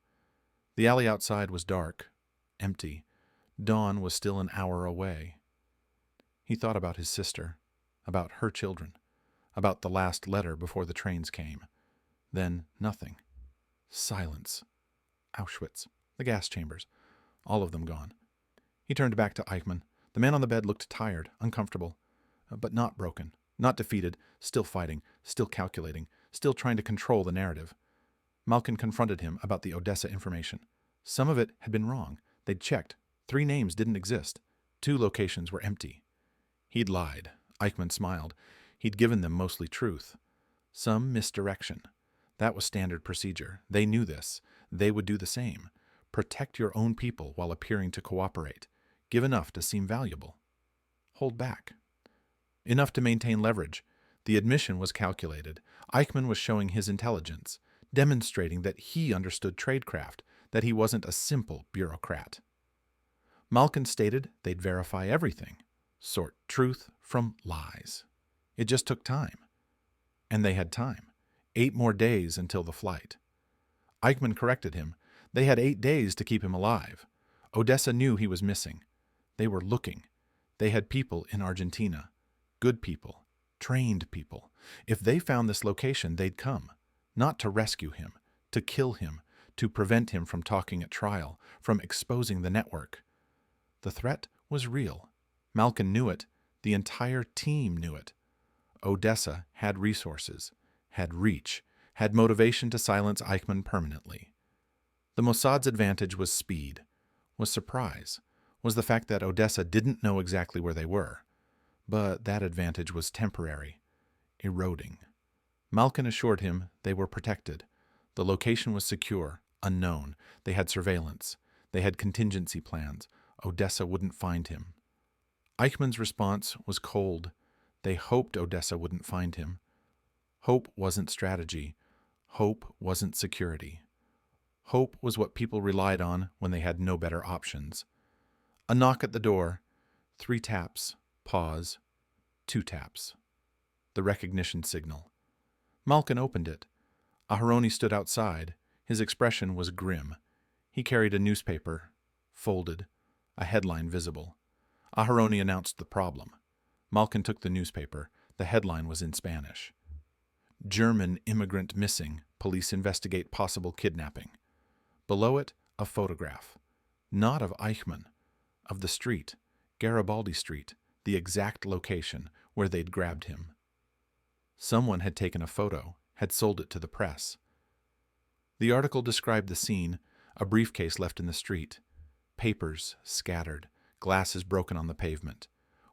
The alley outside was dark, empty. Dawn was still an hour away. He thought about his sister, about her children, about the last letter before the trains came. Then nothing. Silence. Auschwitz. The gas chambers. All of them gone. He turned back to Eichmann. The man on the bed looked tired, uncomfortable, but not broken, not defeated, still fighting, still calculating, still trying to control the narrative. Malkin confronted him about the ODESSA information. Some of it had been wrong. They'd checked. 3 names didn't exist. 2 locations were empty. He'd lied. Eichmann smiled. He'd given them mostly truth. Some misdirection. That was standard procedure. They knew this. They would do the same. Protect your own people while appearing to cooperate. Give enough to seem valuable. Hold back. Enough to maintain leverage. The admission was calculated. Eichmann was showing his intelligence, demonstrating that he understood tradecraft, that he wasn't a simple bureaucrat. Malkin stated they'd verify everything, sort truth from lies. It just took time. And they had time. 8 more days until the flight. Eichmann corrected him. They had 8 days to keep him alive. Odessa knew he was missing. They were looking. They had people in Argentina. Good people. Trained people. If they found this location, they'd come. Not to rescue him. To kill him. To prevent him from talking at trial. From exposing the network. The threat was real. Malkin knew it. The entire team knew it. Odessa had resources. Had reach. Had motivation to silence Eichmann permanently. The Mossad's advantage was speed. Was surprise. Was the fact that Odessa didn't know exactly where they were. But that advantage was temporary. Eroding. Malkin assured him they were protected. The location was secure, unknown. They had surveillance. They had contingency plans. Odessa wouldn't find him. Eichmann's response was cold. They hoped Odessa wouldn't find him. Hope wasn't strategy. Hope wasn't security. Hope was what people relied on when they had no better options. A knock at the door. 3 taps. Pause. 2 taps. The recognition signal. Malkin opened it. Aharoni stood outside. His expression was grim. He carried a newspaper, folded, a headline visible. Aharoni announced the problem. Malkin took the newspaper. The headline was in Spanish. German immigrant missing. Police investigate possible kidnapping. Below it, a photograph. Not of Eichmann. Of the street, Garibaldi Street, the exact location where they'd grabbed him. Someone had taken a photo, had sold it to the press. The article described the scene, a briefcase left in the street, papers scattered, glasses broken on the pavement.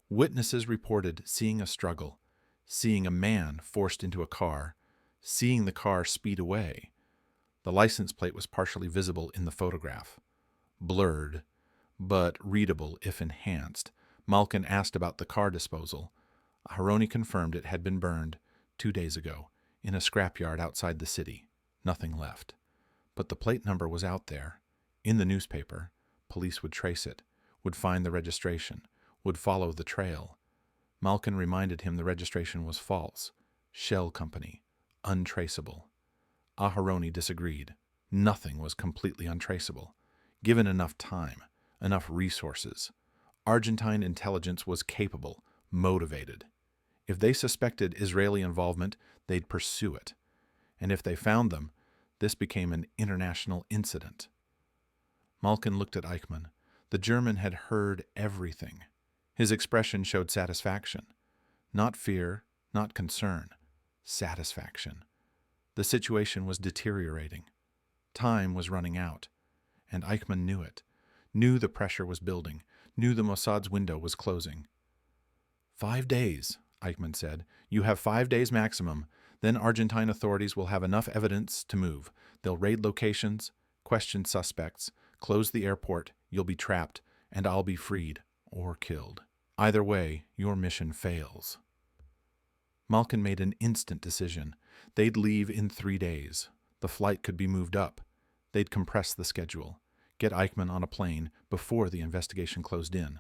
Witnesses reported seeing a struggle, seeing a man forced into a car, seeing the car speed away. The license plate was partially visible in the photograph. Blurred, but readable if enhanced. Malkin asked about the car disposal. Aharoni confirmed it had been burned 2 days ago in a scrapyard outside the city. Nothing left. But the plate number was out there. In the newspaper. Police would trace it, would find the registration, would follow the trail. Malkin reminded him the registration was false. Shell company. Untraceable. Aharoni disagreed. Nothing was completely untraceable. Given enough time, enough resources. Argentine intelligence was capable, motivated. If they suspected Israeli involvement, they'd pursue it. And if they found them, this became an international incident. Malkin looked at Eichmann. The German had heard everything. His expression showed satisfaction. Not fear, not concern. Satisfaction. The situation was deteriorating. Time was running out. And Eichmann knew it. Knew the pressure was building. Knew the Mossad's window was closing. 5 days, Eichmann said. You have 5 days maximum. Then Argentine authorities will have enough evidence to move. They'll raid locations, question suspects, close the airport, you'll be trapped, and I'll be freed or killed. Either way, your mission fails. Malkin made an instant decision. They'd leave in 3 days. The flight could be moved up. They'd compress the schedule. Get Eichmann on a plane before the investigation closed in.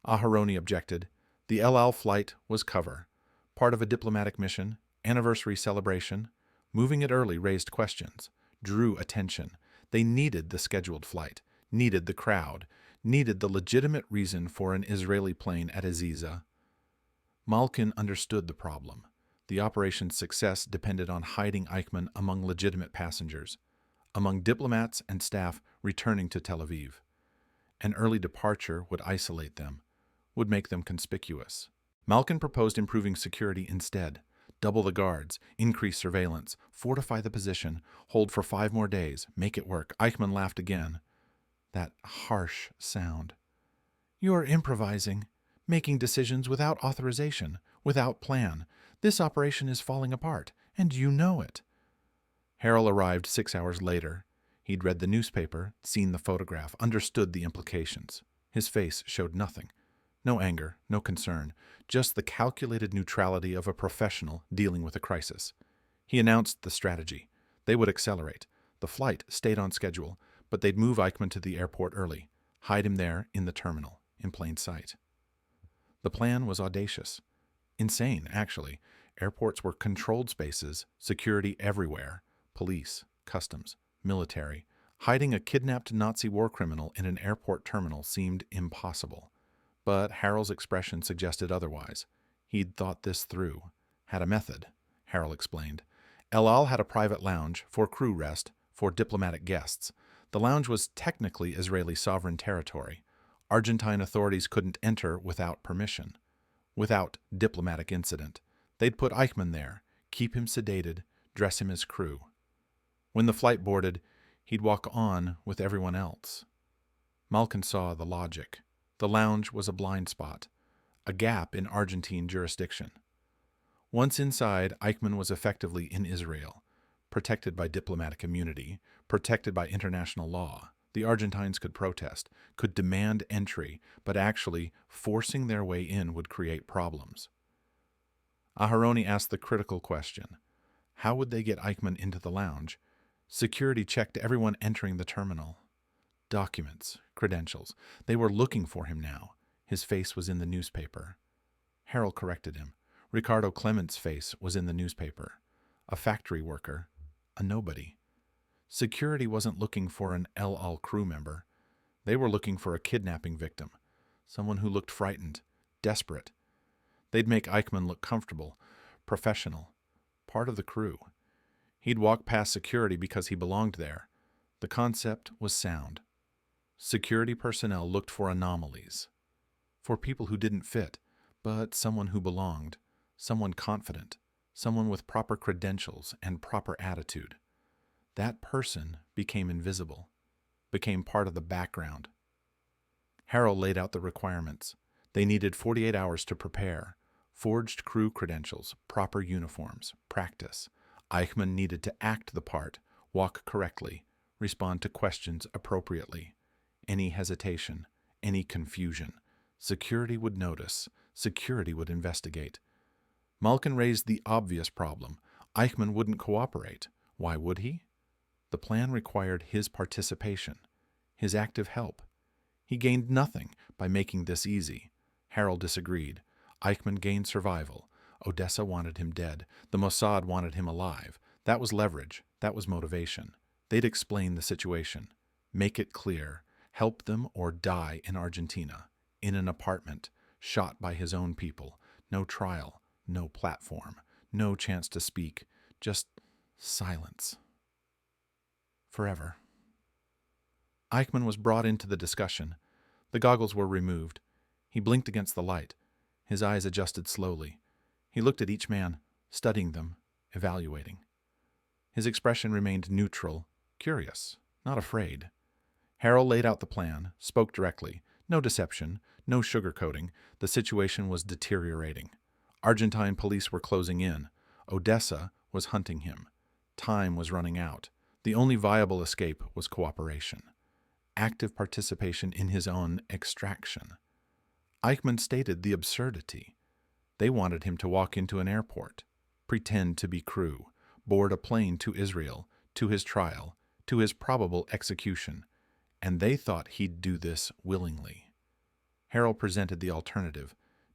Aharoni objected. The El Al flight was cover. Part of a diplomatic mission, anniversary celebration. Moving it early raised questions, drew attention. They needed the scheduled flight, needed the crowd, needed the legitimate reason for an Israeli plane at Aziza. Malkin understood the problem. The operation's success depended on hiding Eichmann among legitimate passengers, among diplomats and staff returning to Tel Aviv. An early departure would isolate them, would make them conspicuous. Malkin proposed improving security instead. Double the guards, increase surveillance, fortify the position, hold for 5 more days, make it work. Eichmann laughed again. That harsh sound. You're improvising, making decisions without authorization, without plan. This operation is falling apart, and you know it. Harrell arrived 6 hours later. He'd read the newspaper, seen the photograph, understood the implications. His face showed nothing. No anger, no concern, just the calculated neutrality of a professional dealing with a crisis. He announced the strategy. They would accelerate. The flight stayed on schedule, but they'd move Eichmann to the airport early, hide him there in the terminal, in plain sight. The plan was audacious. Insane, actually. Airports were controlled spaces, security everywhere, police, customs, military. Hiding a kidnapped Nazi war criminal in an airport terminal seemed impossible. But Harrell's expression suggested otherwise. He'd thought this through. Had a method, Harrell explained. El Al had a private lounge for crew rest for diplomatic guests. The lounge was technically Israeli sovereign territory. Argentine authorities couldn't enter without permission, without diplomatic incident. They'd put Eichmann there, keep him sedated, dress him as crew. When the flight boarded, he'd walk on with everyone else. Malkin saw the logic. The lounge was a blind spot, a gap in Argentine jurisdiction. Once inside, Eichmann was effectively in Israel, protected by diplomatic immunity, protected by international law. The Argentines could protest, could demand entry, but actually forcing their way in would create problems. Aharoni asked the critical question. How would they get Eichmann into the lounge? Security checked everyone entering the terminal. Documents, credentials. They were looking for him now. His face was in the newspaper. Harrell corrected him. Ricardo Clement's face was in the newspaper. A factory worker. A nobody. Security wasn't looking for an El Al crew member. They were looking for a kidnapping victim. Someone who looked frightened, desperate. They'd make Eichmann look comfortable, professional, part of the crew. He'd walk past security because he belonged there. The concept was sound. Security personnel looked for anomalies, for people who didn't fit, but someone who belonged, someone confident, someone with proper credentials and proper attitude. That person became invisible, became part of the background. Harrell laid out the requirements. They needed 48 hours to prepare, forged crew credentials, proper uniforms, practice. Eichmann needed to act the part, walk correctly, respond to questions appropriately. Any hesitation, any confusion, security would notice, security would investigate. Malkin raised the obvious problem. Eichmann wouldn't cooperate. Why would he? The plan required his participation, his active help. He gained nothing by making this easy. Harrell disagreed. Eichmann gained survival. ODESSA wanted him dead. The Mossad wanted him alive. That was leverage. That was motivation. They'd explain the situation, make it clear, help them or die in Argentina, in an apartment, shot by his own people. No trial, no platform, no chance to speak, just silence. Forever. Eichmann was brought into the discussion. The goggles were removed. He blinked against the light. His eyes adjusted slowly. He looked at each man, studying them, evaluating. His expression remained neutral, curious, not afraid. Harrell laid out the plan, spoke directly. No deception, no sugarcoating. The situation was deteriorating. Argentine police were closing in. ODESSA was hunting him. Time was running out. The only viable escape was cooperation. Active participation in his own extraction. Eichmann stated the absurdity. They wanted him to walk into an airport, pretend to be crew, board a plane to Israel, to his trial, to his probable execution, and they thought he'd do this willingly. Harrell presented the alternative: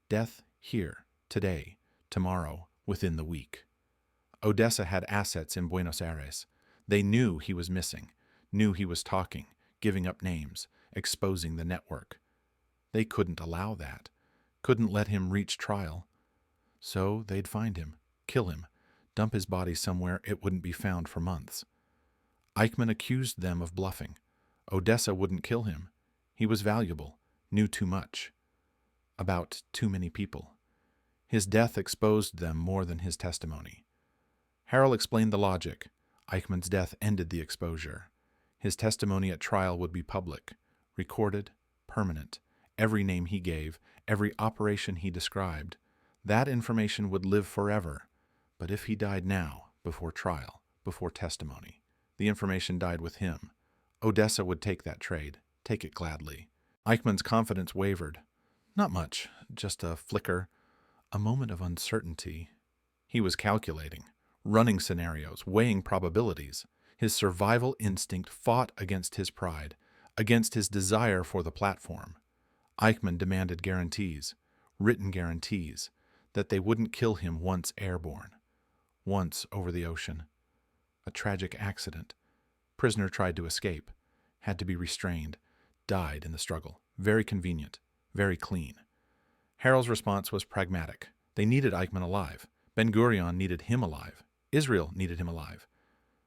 death here, today, tomorrow, within the week. ODESSA had assets in Buenos Aires. They knew he was missing, knew he was talking, giving up names, exposing the network. They couldn't allow that, couldn't let him reach trial. So they'd find him, kill him, dump his body somewhere it wouldn't be found for months. Eichmann accused them of bluffing. ODESSA wouldn't kill him. He was valuable, knew too much. About too many people. His death exposed them more than his testimony. Harrell explained the logic. Eichmann's death ended the exposure. His testimony at trial would be public, recorded, permanent. Every name he gave, every operation he described, that information would live forever. But if he died now, before trial, before testimony, the information died with him. ODESSA would take that trade, take it gladly. Eichmann's confidence wavered. Not much, just a flicker, a moment of uncertainty. He was calculating, running scenarios, weighing probabilities. His survival instinct fought against his pride, against his desire for the platform. Eichmann demanded guarantees, written guarantees, that they wouldn't kill him once airborne, once over the ocean. A tragic accident. Prisoner tried to escape, had to be restrained, died in the struggle. Very convenient, very clean. Harel's response was pragmatic. They needed Eichmann alive. Ben-Gurion needed him alive. Israel needed him alive.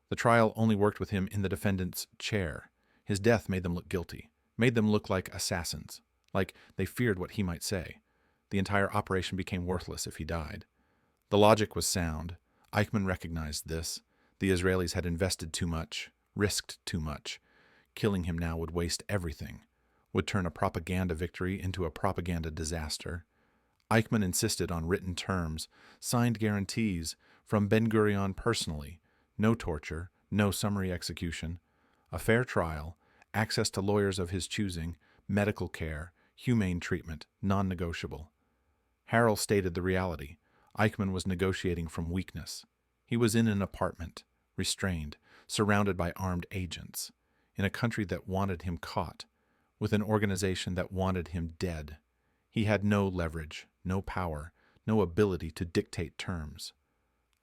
The trial only worked with him in the defendant's chair. His death made them look guilty, made them look like assassins, like they feared what he might say. The entire operation became worthless if he died. The logic was sound. Eichmann recognized this. The Israelis had invested too much, risked too much. Killing him now would waste everything, would turn a propaganda victory into a propaganda disaster. Eichmann insisted on written terms, signed guarantees from Ben-Gurion personally, no torture, no summary execution, a fair trial, access to lawyers of his choosing, medical care, humane treatment, non-negotiable. Harel stated the reality. Eichmann was negotiating from weakness. He was in an apartment, restrained, surrounded by armed agents, in a country that wanted him caught, with an organization that wanted him dead. He had no leverage, no power, no ability to dictate terms.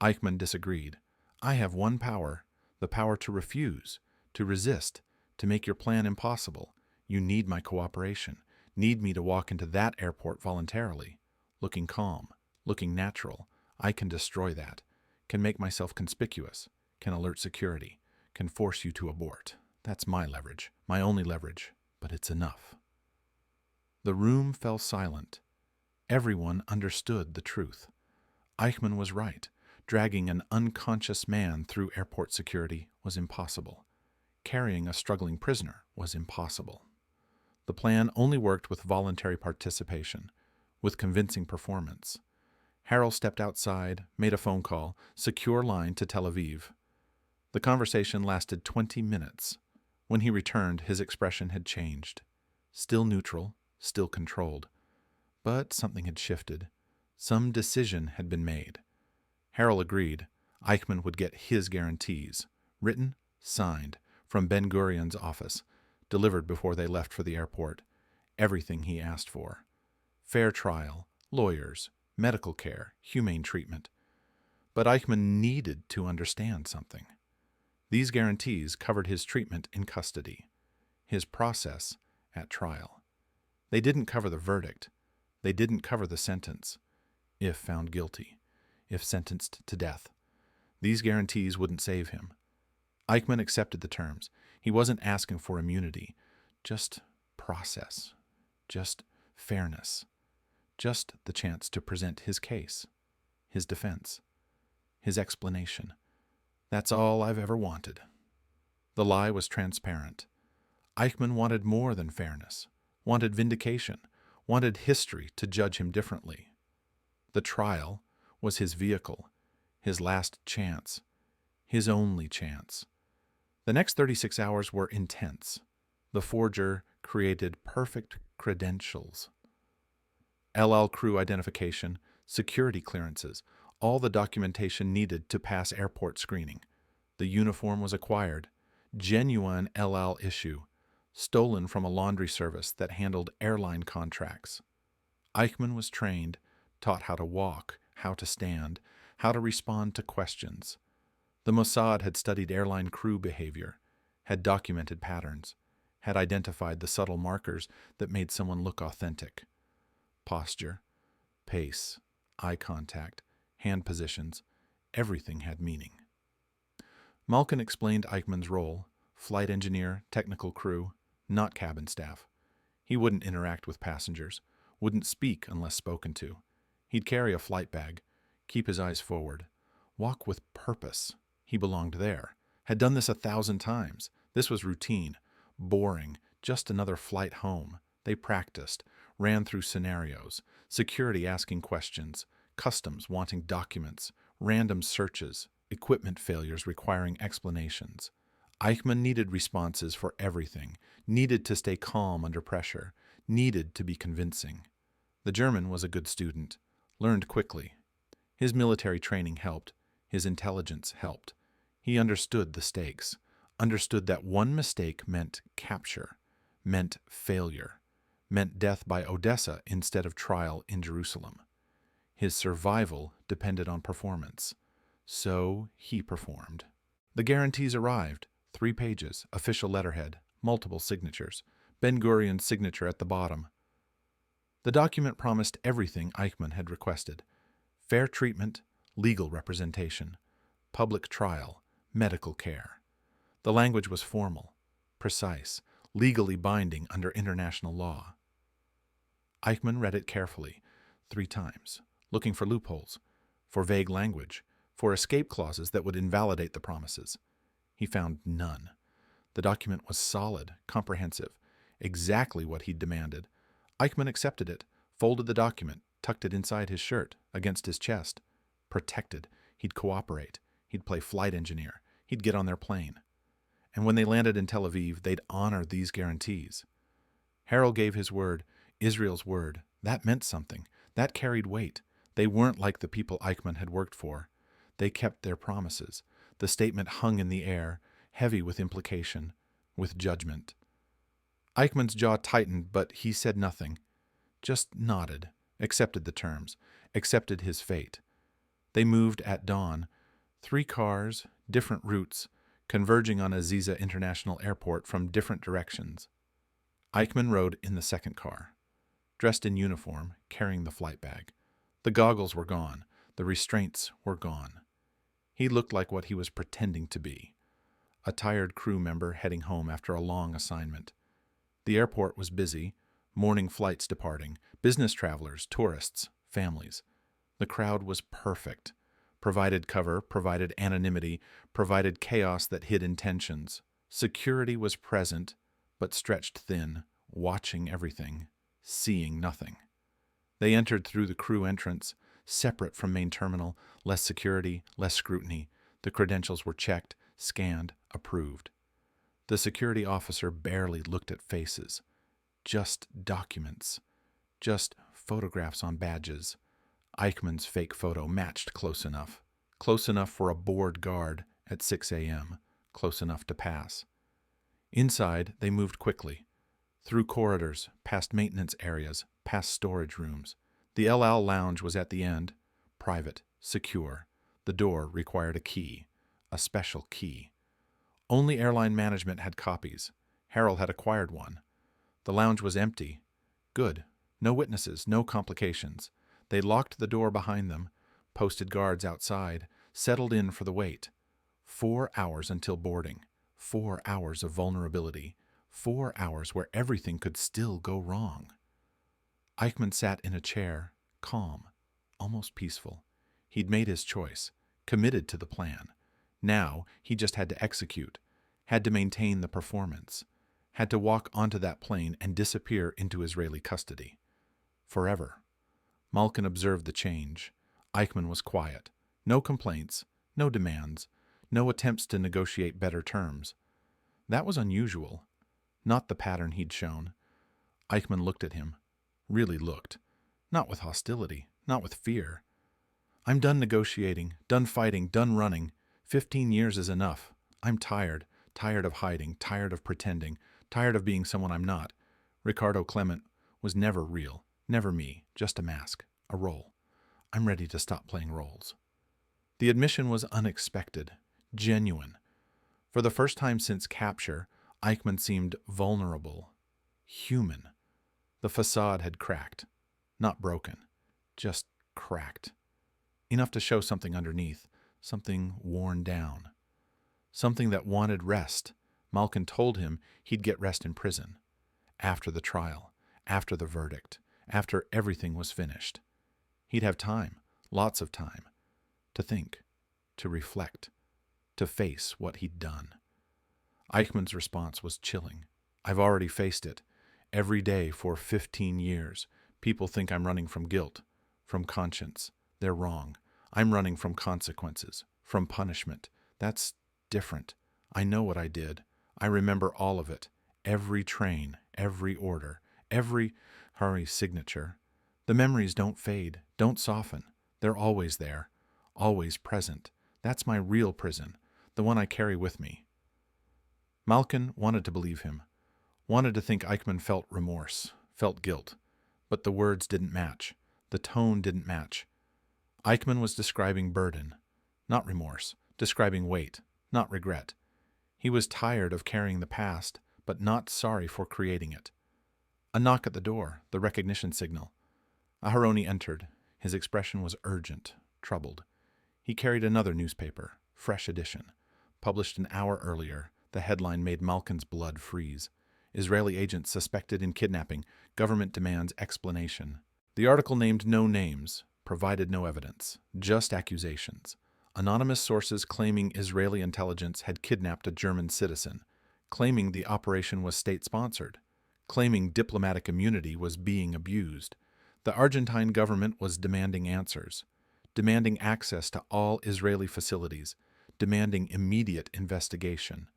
Eichmann disagreed. I have one power, the power to refuse, to resist, to make your plan impossible. You need my cooperation, need me to walk into that airport voluntarily, looking calm, looking natural. I can destroy that, can make myself conspicuous, can alert security, can force you to abort. That's my leverage, my only leverage, but it's enough. The room fell silent. Everyone understood the truth. Eichmann was right. Dragging an unconscious man through airport security was impossible. Carrying a struggling prisoner was impossible. The plan only worked with voluntary participation, with convincing performance. Harel stepped outside, made a phone call, secure line to Tel Aviv. The conversation lasted 20 minutes. When he returned, his expression had changed. Still neutral, still controlled. But something had shifted. Some decision had been made. Harel agreed. Eichmann would get his guarantees, written, signed, from Ben-Gurion's office, delivered before they left for the airport. Everything he asked for. Fair trial, lawyers, medical care, humane treatment. But Eichmann needed to understand something. These guarantees covered his treatment in custody, his process at trial. They didn't cover the verdict. They didn't cover the sentence, if found guilty, if sentenced to death. These guarantees wouldn't save him. Eichmann accepted the terms. He wasn't asking for immunity, just process, just fairness, just the chance to present his case, his defense, his explanation. That's all I've ever wanted. The lie was transparent. Eichmann wanted more than fairness, wanted vindication, wanted history to judge him differently. The trial was his vehicle, his last chance, his only chance. The next 36 hours were intense. The forger created perfect credentials. El crew identification, security clearances, all the documentation needed to pass airport screening. The uniform was acquired, genuine El issue, stolen from a laundry service that handled airline contracts. Eichmann was trained, taught how to walk, how to stand, how to respond to questions. The Mossad had studied airline crew behavior, had documented patterns, had identified the subtle markers that made someone look authentic. Posture, pace, eye contact, hand positions, everything had meaning. Malkin explained Eichmann's role: flight engineer, technical crew, not cabin staff. He wouldn't interact with passengers, wouldn't speak unless spoken to. He'd carry a flight bag, keep his eyes forward, walk with purpose. He belonged there, had done this 1,000 times. This was routine, boring, just another flight home. They practiced, ran through scenarios, security asking questions, customs wanting documents, random searches, equipment failures requiring explanations. Eichmann needed responses for everything, needed to stay calm under pressure, needed to be convincing. The German was a good student, learned quickly. His military training helped, his intelligence helped. He understood the stakes, understood that one mistake meant capture, meant failure, meant death by ODESSA instead of trial in Jerusalem. His survival depended on performance. So he performed. The guarantees arrived, 3 pages, official letterhead, multiple signatures, Ben-Gurion's signature at the bottom. The document promised everything Eichmann had requested: fair treatment, legal representation, public trial, medical care. The language was formal, precise, legally binding under international law. Eichmann read it carefully, 3 times, looking for loopholes, for vague language, for escape clauses that would invalidate the promises. He found none. The document was solid, comprehensive, exactly what he'd demanded. Eichmann accepted it, folded the document, tucked it inside his shirt, against his chest. Protected. He'd cooperate. He'd play flight engineer. He'd get on their plane. And when they landed in Tel Aviv, they'd honor these guarantees. Harel gave his word, Israel's word. That meant something. That carried weight. They weren't like the people Eichmann had worked for. They kept their promises. The statement hung in the air, heavy with implication, with judgment. Eichmann's jaw tightened, but he said nothing. Just nodded, accepted the terms, accepted his fate. They moved at dawn. 3 cars, different routes, converging on Aziza International Airport from different directions. Eichmann rode in the second car, dressed in uniform, carrying the flight bag. The goggles were gone. The restraints were gone. He looked like what he was pretending to be, a tired crew member heading home after a long assignment. The airport was busy, morning flights departing, business travelers, tourists, families. The crowd was perfect, provided cover, provided anonymity, provided chaos that hid intentions. Security was present, but stretched thin, watching everything, seeing nothing. They entered through the crew entrance, separate from main terminal, less security, less scrutiny. The credentials were checked, scanned, approved. The security officer barely looked at faces. Just documents. Just photographs on badges. Eichmann's fake photo matched close enough for a bored guard at 6 a.m., close enough to pass. Inside, they moved quickly, through corridors, past maintenance areas, past storage rooms. The El Al lounge was at the end, private, secure. The door required a key, a special key. Only airline management had copies. Harel had acquired one. The lounge was empty. Good. No witnesses, no complications. They locked the door behind them, posted guards outside, settled in for the wait. 4 hours until boarding. 4 hours of vulnerability. 4 hours where everything could still go wrong. Eichmann sat in a chair, calm, almost peaceful. He'd made his choice, committed to the plan. Now he just had to execute, had to maintain the performance, had to walk onto that plane and disappear into Israeli custody. Forever. Malkin observed the change. Eichmann was quiet. No complaints, no demands, no attempts to negotiate better terms. That was unusual, not the pattern he'd shown. Eichmann looked at him, really looked, not with hostility, not with fear. I'm done negotiating, done fighting, done running. 15 years is enough. I'm tired of hiding, tired of pretending, tired of being someone I'm not. Ricardo Clement was never real, never me, just a mask, a role. I'm ready to stop playing roles. The admission was unexpected, genuine. For the first time since capture, Eichmann seemed vulnerable, human. The facade had cracked, not broken, just cracked. Enough to show something underneath, something worn down. Something that wanted rest. Malkin told him he'd get rest in prison. After the trial, after the verdict, after everything was finished. He'd have time, lots of time, to think, to reflect, to face what he'd done. Eichmann's response was chilling. I've already faced it. Every day for 15 years, people think I'm running from guilt, from conscience. They're wrong. I'm running from consequences, from punishment. That's different. I know what I did. I remember all of it. Every train, every order, every hurry signature. The memories don't fade, don't soften. They're always there, always present. That's my real prison, the one I carry with me. Malkin wanted to believe him, wanted to think Eichmann felt remorse, felt guilt. But the words didn't match. The tone didn't match. Eichmann was describing burden, not remorse, describing weight, not regret. He was tired of carrying the past, but not sorry for creating it. A knock at the door, the recognition signal. Aharoni entered. His expression was urgent, troubled. He carried another newspaper, fresh edition. Published an hour earlier, the headline made Malkin's blood freeze. Israeli agents suspected in kidnapping. Government demands explanation. The article named no names, provided no evidence, just accusations. Anonymous sources claiming Israeli intelligence had kidnapped a German citizen, claiming the operation was state-sponsored, claiming diplomatic immunity was being abused. The Argentine government was demanding answers, demanding access to all Israeli facilities, demanding immediate investigation.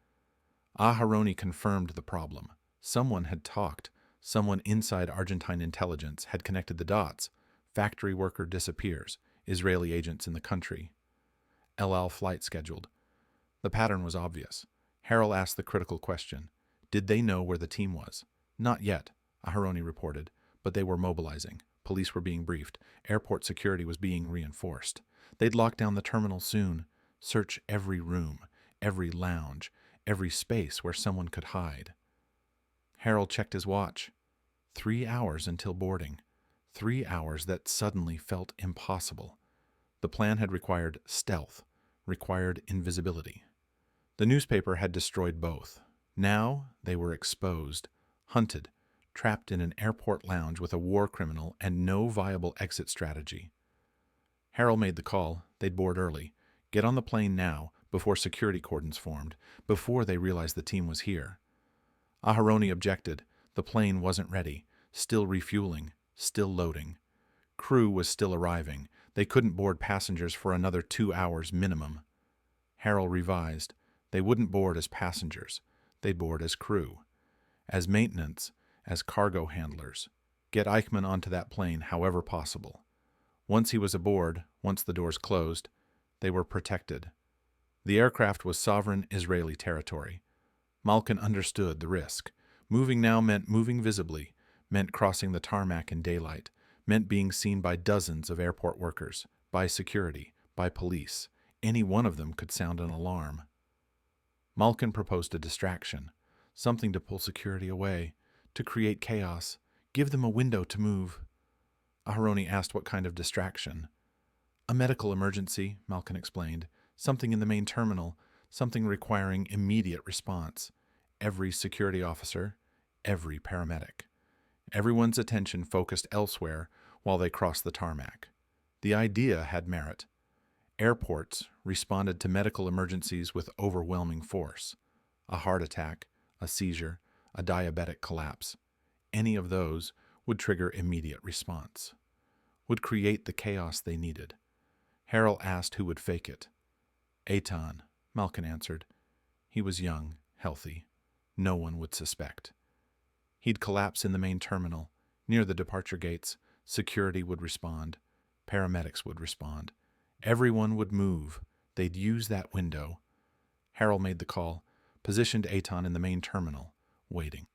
Aharoni confirmed the problem. Someone had talked. Someone inside Argentine intelligence had connected the dots. Factory worker disappears. Israeli agents in the country. El Al flight scheduled. The pattern was obvious. Harrell asked the critical question. Did they know where the team was? Not yet, Aharoni reported, but they were mobilizing. Police were being briefed. Airport security was being reinforced. They'd lock down the terminal soon. Search every room, every lounge, every space where someone could hide. Harold checked his watch. 3 hours until boarding. 3 hours that suddenly felt impossible. The plan had required stealth, required invisibility. The newspaper had destroyed both. Now they were exposed, hunted, trapped in an airport lounge with a war criminal and no viable exit strategy. Harold made the call. They'd board early. Get on the plane now, before security cordons formed, before they realized the team was here. Aharoni objected. The plane wasn't ready, still refueling, still loading. Crew was still arriving. They couldn't board passengers for another 2 hours minimum. Harold revised. They wouldn't board as passengers. They'd board as crew, as maintenance, as cargo handlers. Get Eichmann onto that plane however possible. Once he was aboard, once the doors closed, they were protected. The aircraft was sovereign Israeli territory. Malkin understood the risk. Moving now meant moving visibly, meant crossing the tarmac in daylight, meant being seen by dozens of airport workers, by security, by police. Any one of them could sound an alarm. Malkin proposed a distraction, something to pull security away, to create chaos, give them a window to move. Aharoni asked what kind of distraction. A medical emergency, Malkin explained, something in the main terminal, something requiring immediate response. Every security officer, every paramedic. Everyone's attention focused elsewhere while they crossed the tarmac. The idea had merit. Airports responded to medical emergencies with overwhelming force. A heart attack, a seizure, a diabetic collapse. Any of those would trigger immediate response, would create the chaos they needed. Harrell asked who would fake it. Eitan, Malkin answered. He was young, healthy. No one would suspect. He'd collapse in the main terminal, near the departure gates. Security would respond. Paramedics would respond. Everyone would move. They'd use that window. Harrell made the call, positioned Eitan in the main terminal, waiting.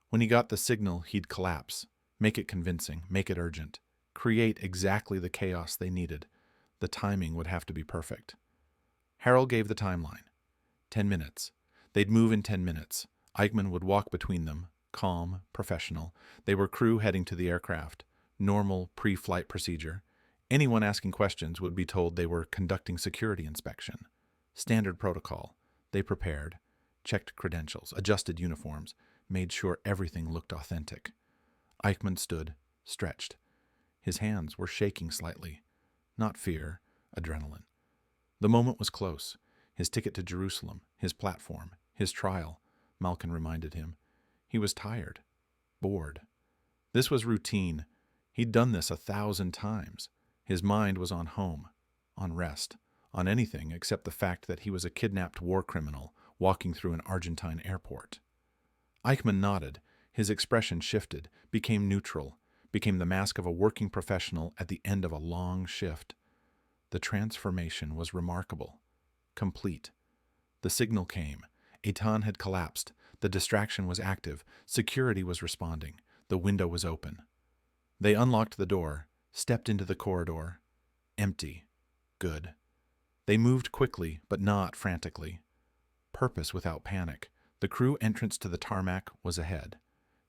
When he got the signal, he'd collapse. Make it convincing, make it urgent. Create exactly the chaos they needed. The timing would have to be perfect. Harrell gave the timeline. 10 minutes. They'd move in 10 minutes. Eichmann would walk between them, calm, professional. They were crew heading to the aircraft. Normal pre-flight procedure. Anyone asking questions would be told they were conducting security inspection. Standard protocol. They prepared, checked credentials, adjusted uniforms, made sure everything looked authentic. Eichmann stood, stretched. His hands were shaking slightly. Not fear, adrenaline. The moment was close. His ticket to Jerusalem, his platform, his trial, Malkin reminded him. He was tired, bored. This was routine. He'd done this 1,000 times. His mind was on home, on rest, on anything except the fact that he was a kidnapped war criminal walking through an Argentine airport. Eichmann nodded. His expression shifted, became neutral, became the mask of a working professional at the end of a long shift. The transformation was remarkable, complete. The signal came. Eitan had collapsed. The distraction was active. Security was responding. The window was open. They unlocked the door, stepped into the corridor. Empty. Good. They moved quickly, but not frantically. purpose without panic. The crew entrance to the tarmac was ahead.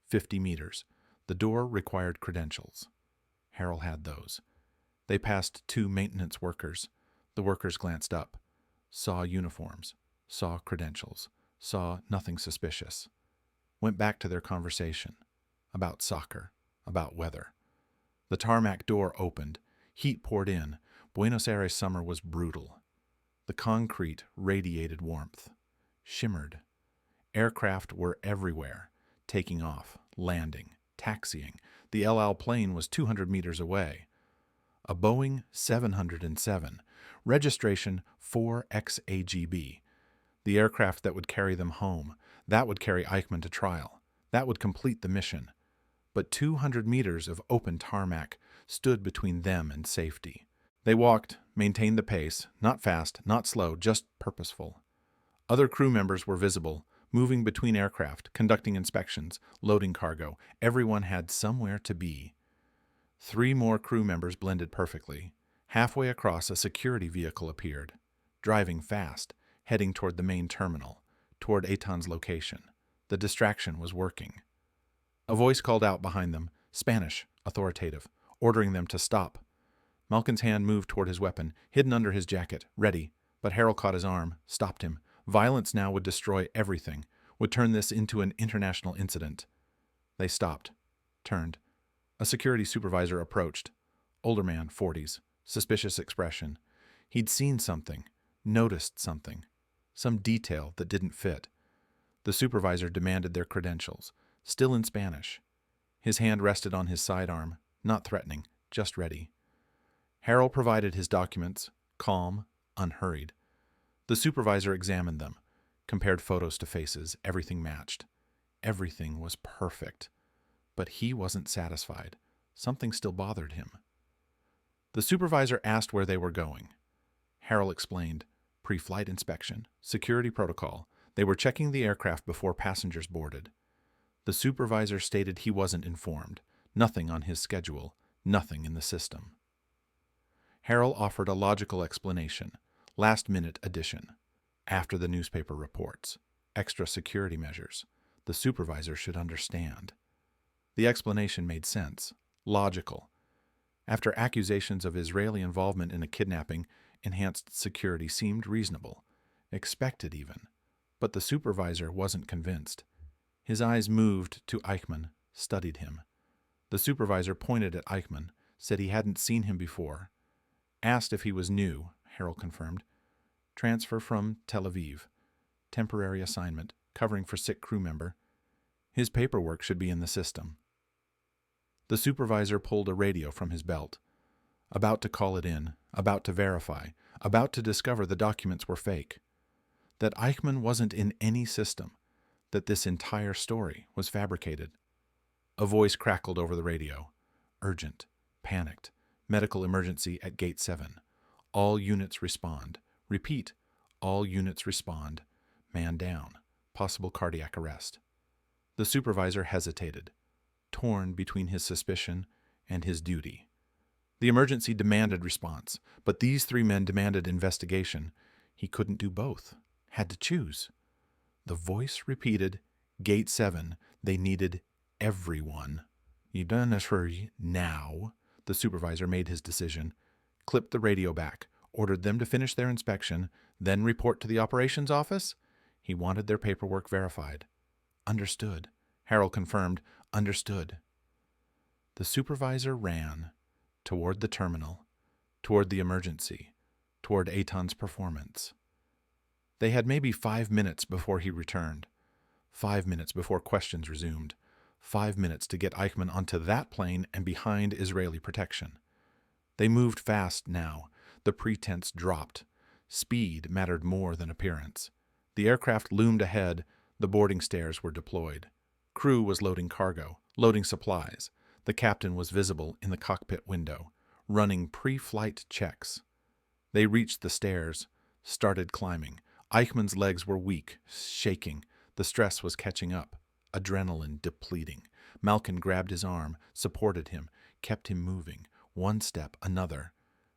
50 meters. The door required credentials. Harold had those. They passed 2 maintenance workers. The workers glanced up, saw uniforms, saw credentials, saw nothing suspicious. Went back to their conversation. About soccer, about weather. The tarmac door opened. Heat poured in. Buenos Aires summer was brutal. The concrete radiated warmth. Shimmered. Aircraft were everywhere, taking off, landing, taxiing. The El Al plane was 200 meters away. A Boeing 707, registration 4XAGB. The aircraft that would carry them home, that would carry Eichmann to trial. That would complete the mission. But 200 meters of open tarmac stood between them and safety. They walked, maintained the pace, not fast, not slow, just purposeful. Other crew members were visible, moving between aircraft, conducting inspections, loading cargo. Everyone had somewhere to be. 3 more crew members blended perfectly. Halfway across, a security vehicle appeared, driving fast, heading toward the main terminal, toward Eitan's location. The distraction was working. A voice called out behind them, Spanish, authoritative, ordering them to stop. Malkin's hand moved toward his weapon, hidden under his jacket, ready, but Harold caught his arm, stopped him. Violence now would destroy everything, would turn this into an international incident. They stopped, turned. A security supervisor approached. Older man, 40s, suspicious expression. He'd seen something, noticed something, some detail that didn't fit. The supervisor demanded their credentials, still in Spanish. His hand rested on his sidearm, not threatening, just ready. Harold provided his documents, calm, unhurried. The supervisor examined them, compared photos to faces. Everything matched. Everything was perfect. But he wasn't satisfied. Something still bothered him. The supervisor asked where they were going. Harold explained. Pre-flight inspection, security protocol. They were checking the aircraft before passengers boarded. The supervisor stated he wasn't informed. Nothing on his schedule. Nothing in the system. Harold offered a logical explanation. Last-minute addition. After the newspaper reports. Extra security measures. The supervisor should understand. The explanation made sense. Logical. After accusations of Israeli involvement in a kidnapping, enhanced security seemed reasonable. Expected even. But the supervisor wasn't convinced. His eyes moved to Eichmann, studied him. The supervisor pointed at Eichmann, said he hadn't seen him before. Asked if he was new, Harold confirmed. Transfer from Tel Aviv. Temporary assignment, covering for sick crew member. His paperwork should be in the system. The supervisor pulled a radio from his belt. About to call it in, about to verify, about to discover the documents were fake. That Eichmann wasn't in any system, that this entire story was fabricated. A voice crackled over the radio. Urgent, panicked, medical emergency at Gate 7. All units respond. Repeat, all units respond. Man down, possible cardiac arrest. The supervisor hesitated, torn between his suspicion and his duty. The emergency demanded response, but these 3 men demanded investigation. He couldn't do both, had to choose. The voice repeated, Gate 7, they needed everyone. You done this for now. The supervisor made his decision, clipped the radio back, ordered them to finish their inspection, then report to the operations office. He wanted their paperwork verified. Understood. Harold confirmed, understood. The supervisor ran toward the terminal, toward the emergency, toward Eitan's performance. They had maybe 5 minutes before he returned. 5 minutes before questions resumed. 5 minutes to get Eichmann onto that plane and behind Israeli protection. They moved fast now. The pretense dropped. Speed mattered more than appearance. The aircraft loomed ahead. The boarding stairs were deployed. Crew was loading cargo, loading supplies. The captain was visible in the cockpit window, running pre-flight checks. They reached the stairs, started climbing. Eichmann's legs were weak, shaking. The stress was catching up, adrenaline depleting. Malkin grabbed his arm, supported him, kept him moving. 1 step, another.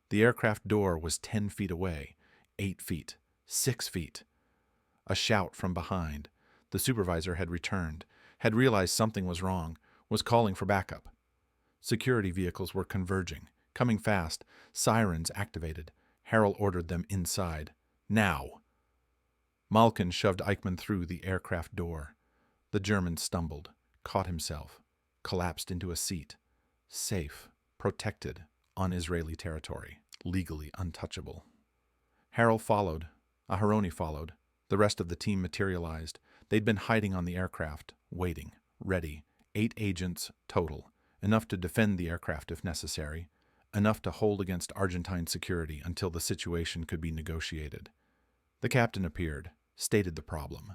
The aircraft door was 10 feet away, 8 feet, 6 feet. A shout from behind. The supervisor had returned, had realized something was wrong, was calling for backup. Security vehicles were converging, coming fast, sirens activated. Harrell ordered them inside. Now! Malkin shoved Eichmann through the aircraft door. The German stumbled, caught himself, collapsed into a seat. Safe, protected, on Israeli territory, legally untouchable. Harrell followed. Aharoni followed. The rest of the team materialized. They'd been hiding on the aircraft, waiting, ready. 8 agents total, enough to defend the aircraft if necessary, enough to hold against Argentine security until the situation could be negotiated. The captain appeared, stated the problem.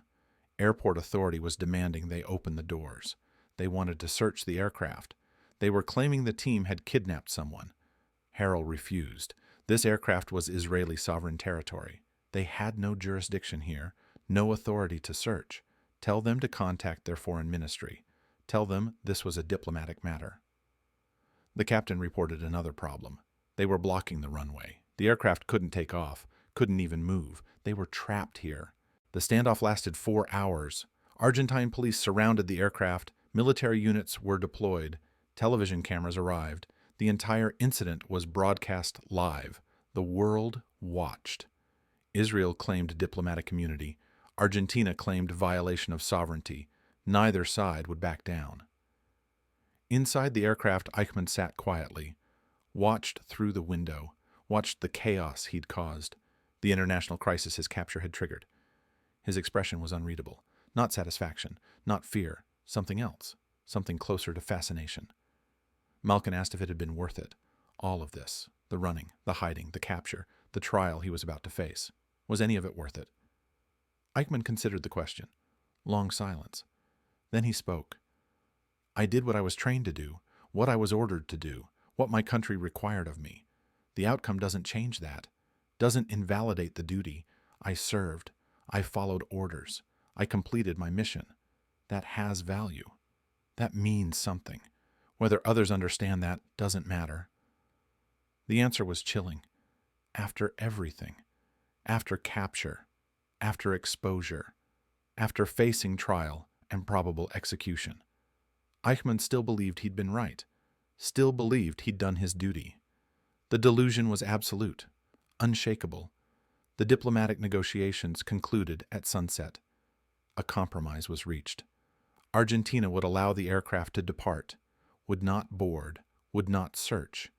Airport authority was demanding they open the doors. They wanted to search the aircraft. They were claiming the team had kidnapped someone. Harrell refused. This aircraft was Israeli sovereign territory. They had no jurisdiction here, no authority to search. Tell them to contact their foreign ministry. Tell them this was a diplomatic matter. The captain reported another problem. They were blocking the runway. The aircraft couldn't take off, couldn't even move. They were trapped here. The standoff lasted 4 hours. Argentine police surrounded the aircraft. Military units were deployed. Television cameras arrived. The entire incident was broadcast live. The world watched. Israel claimed diplomatic immunity. Argentina claimed violation of sovereignty. Neither side would back down. Inside the aircraft, Eichmann sat quietly, watched through the window, watched the chaos he'd caused, the international crisis his capture had triggered. His expression was unreadable. Not satisfaction, not fear, something else, something closer to fascination. Malkin asked if it had been worth it. All of this, the running, the hiding, the capture, the trial he was about to face. Was any of it worth it? Eichmann considered the question. Long silence. Then he spoke. I did what I was trained to do, what I was ordered to do, what my country required of me. The outcome doesn't change that, doesn't invalidate the duty. I served. I followed orders. I completed my mission. That has value. That means something. Whether others understand that doesn't matter. The answer was chilling. After everything, after capture, after exposure, after facing trial and probable execution, Eichmann still believed he'd been right, still believed he'd done his duty. The delusion was absolute, unshakable. The diplomatic negotiations concluded at sunset. A compromise was reached. Argentina would allow the aircraft to depart, would not board, would not search.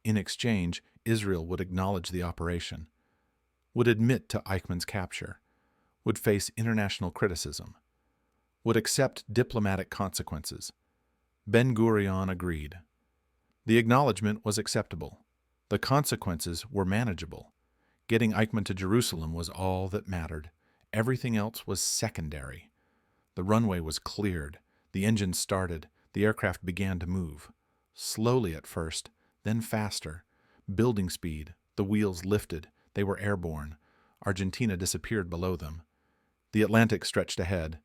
In exchange, Israel would acknowledge the operation, would admit to Eichmann's capture, would face international criticism, would accept diplomatic consequences. Ben-Gurion agreed. The acknowledgement was acceptable. The consequences were manageable. Getting Eichmann to Jerusalem was all that mattered. Everything else was secondary. The runway was cleared. The engines started. The aircraft began to move. Slowly at first, then faster. Building speed. The wheels lifted. They were airborne. Argentina disappeared below them. The Atlantic stretched ahead.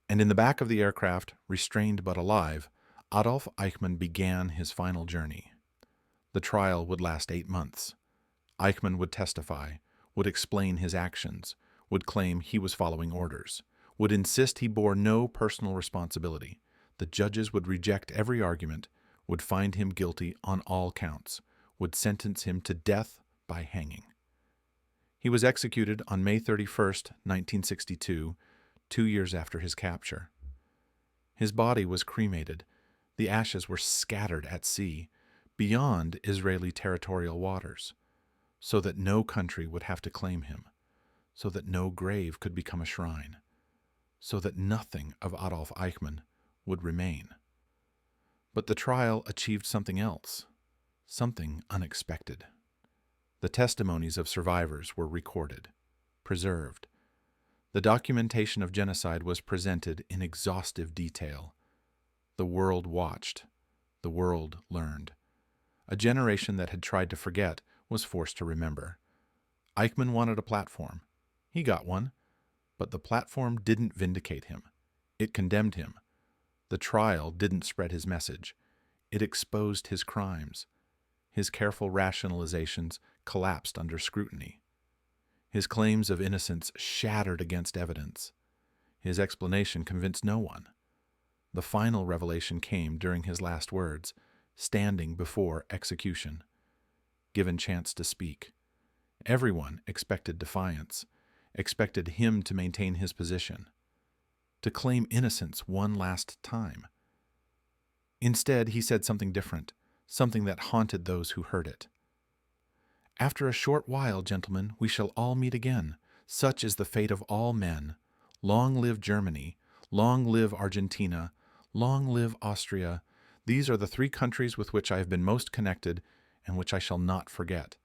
And in the back of the aircraft, restrained but alive, Adolf Eichmann began his final journey. The trial would last 8 months. Eichmann would testify, would explain his actions, would claim he was following orders, would insist he bore no personal responsibility. The judges would reject every argument, would find him guilty on all counts, would sentence him to death by hanging. He was executed on May 31st, 1962, 2 years after his capture. His body was cremated. The ashes were scattered at sea, beyond Israeli territorial waters, so that no country would have to claim him, so that no grave could become a shrine, so that nothing of Adolf Eichmann would remain. But the trial achieved something else, something unexpected. The testimonies of survivors were recorded, preserved. The documentation of genocide was presented in exhaustive detail. The world watched. The world learned. A generation that had tried to forget was forced to remember. Eichmann wanted a platform. He got one. But the platform didn't vindicate him. It condemned him. The trial didn't spread his message. It exposed his crimes. His careful rationalizations collapsed under scrutiny. His claims of innocence shattered against evidence. His explanation convinced no one. The final revelation came during his last words, standing before execution. Given chance to speak. Everyone expected defiance, expected him to maintain his position, to claim innocence one last time. Instead, he said something different, something that haunted those who heard it. "After a short while, gentlemen, we shall all meet again. Such is the fate of all men. Long live Germany. Long live Argentina. Long live Austria. These are the three countries with which I have been most connected and which I shall not forget.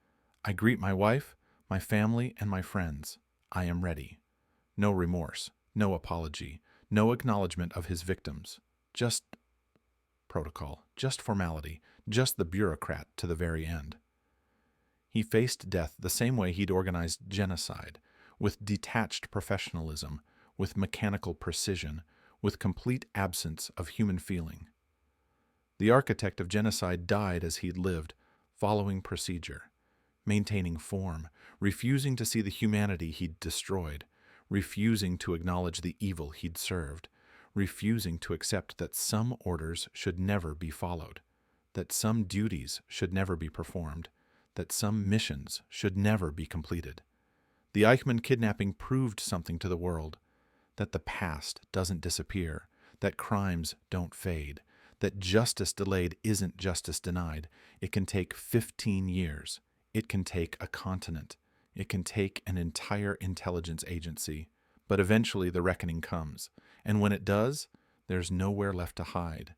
I greet my wife, my family, and my friends. I am ready." No remorse, no apology, no acknowledgement of his victims. Just protocol, just formality, just the bureaucrat to the very end. He faced death the same way he'd organized genocide, with detached professionalism, with mechanical precision, with complete absence of human feeling. The architect of genocide died as he'd lived, following procedure, maintaining form, refusing to see the humanity he'd destroyed, refusing to acknowledge the evil he'd served, refusing to accept that some orders should never be followed, that some duties should never be performed, that some missions should never be completed. The Eichmann kidnapping proved something to the world, that the past doesn't disappear, that crimes don't fade, that justice delayed isn't justice denied. It can take 15 years. It can take a continent. It can take an entire intelligence agency. But eventually the reckoning comes, and when it does, there's nowhere left to hide.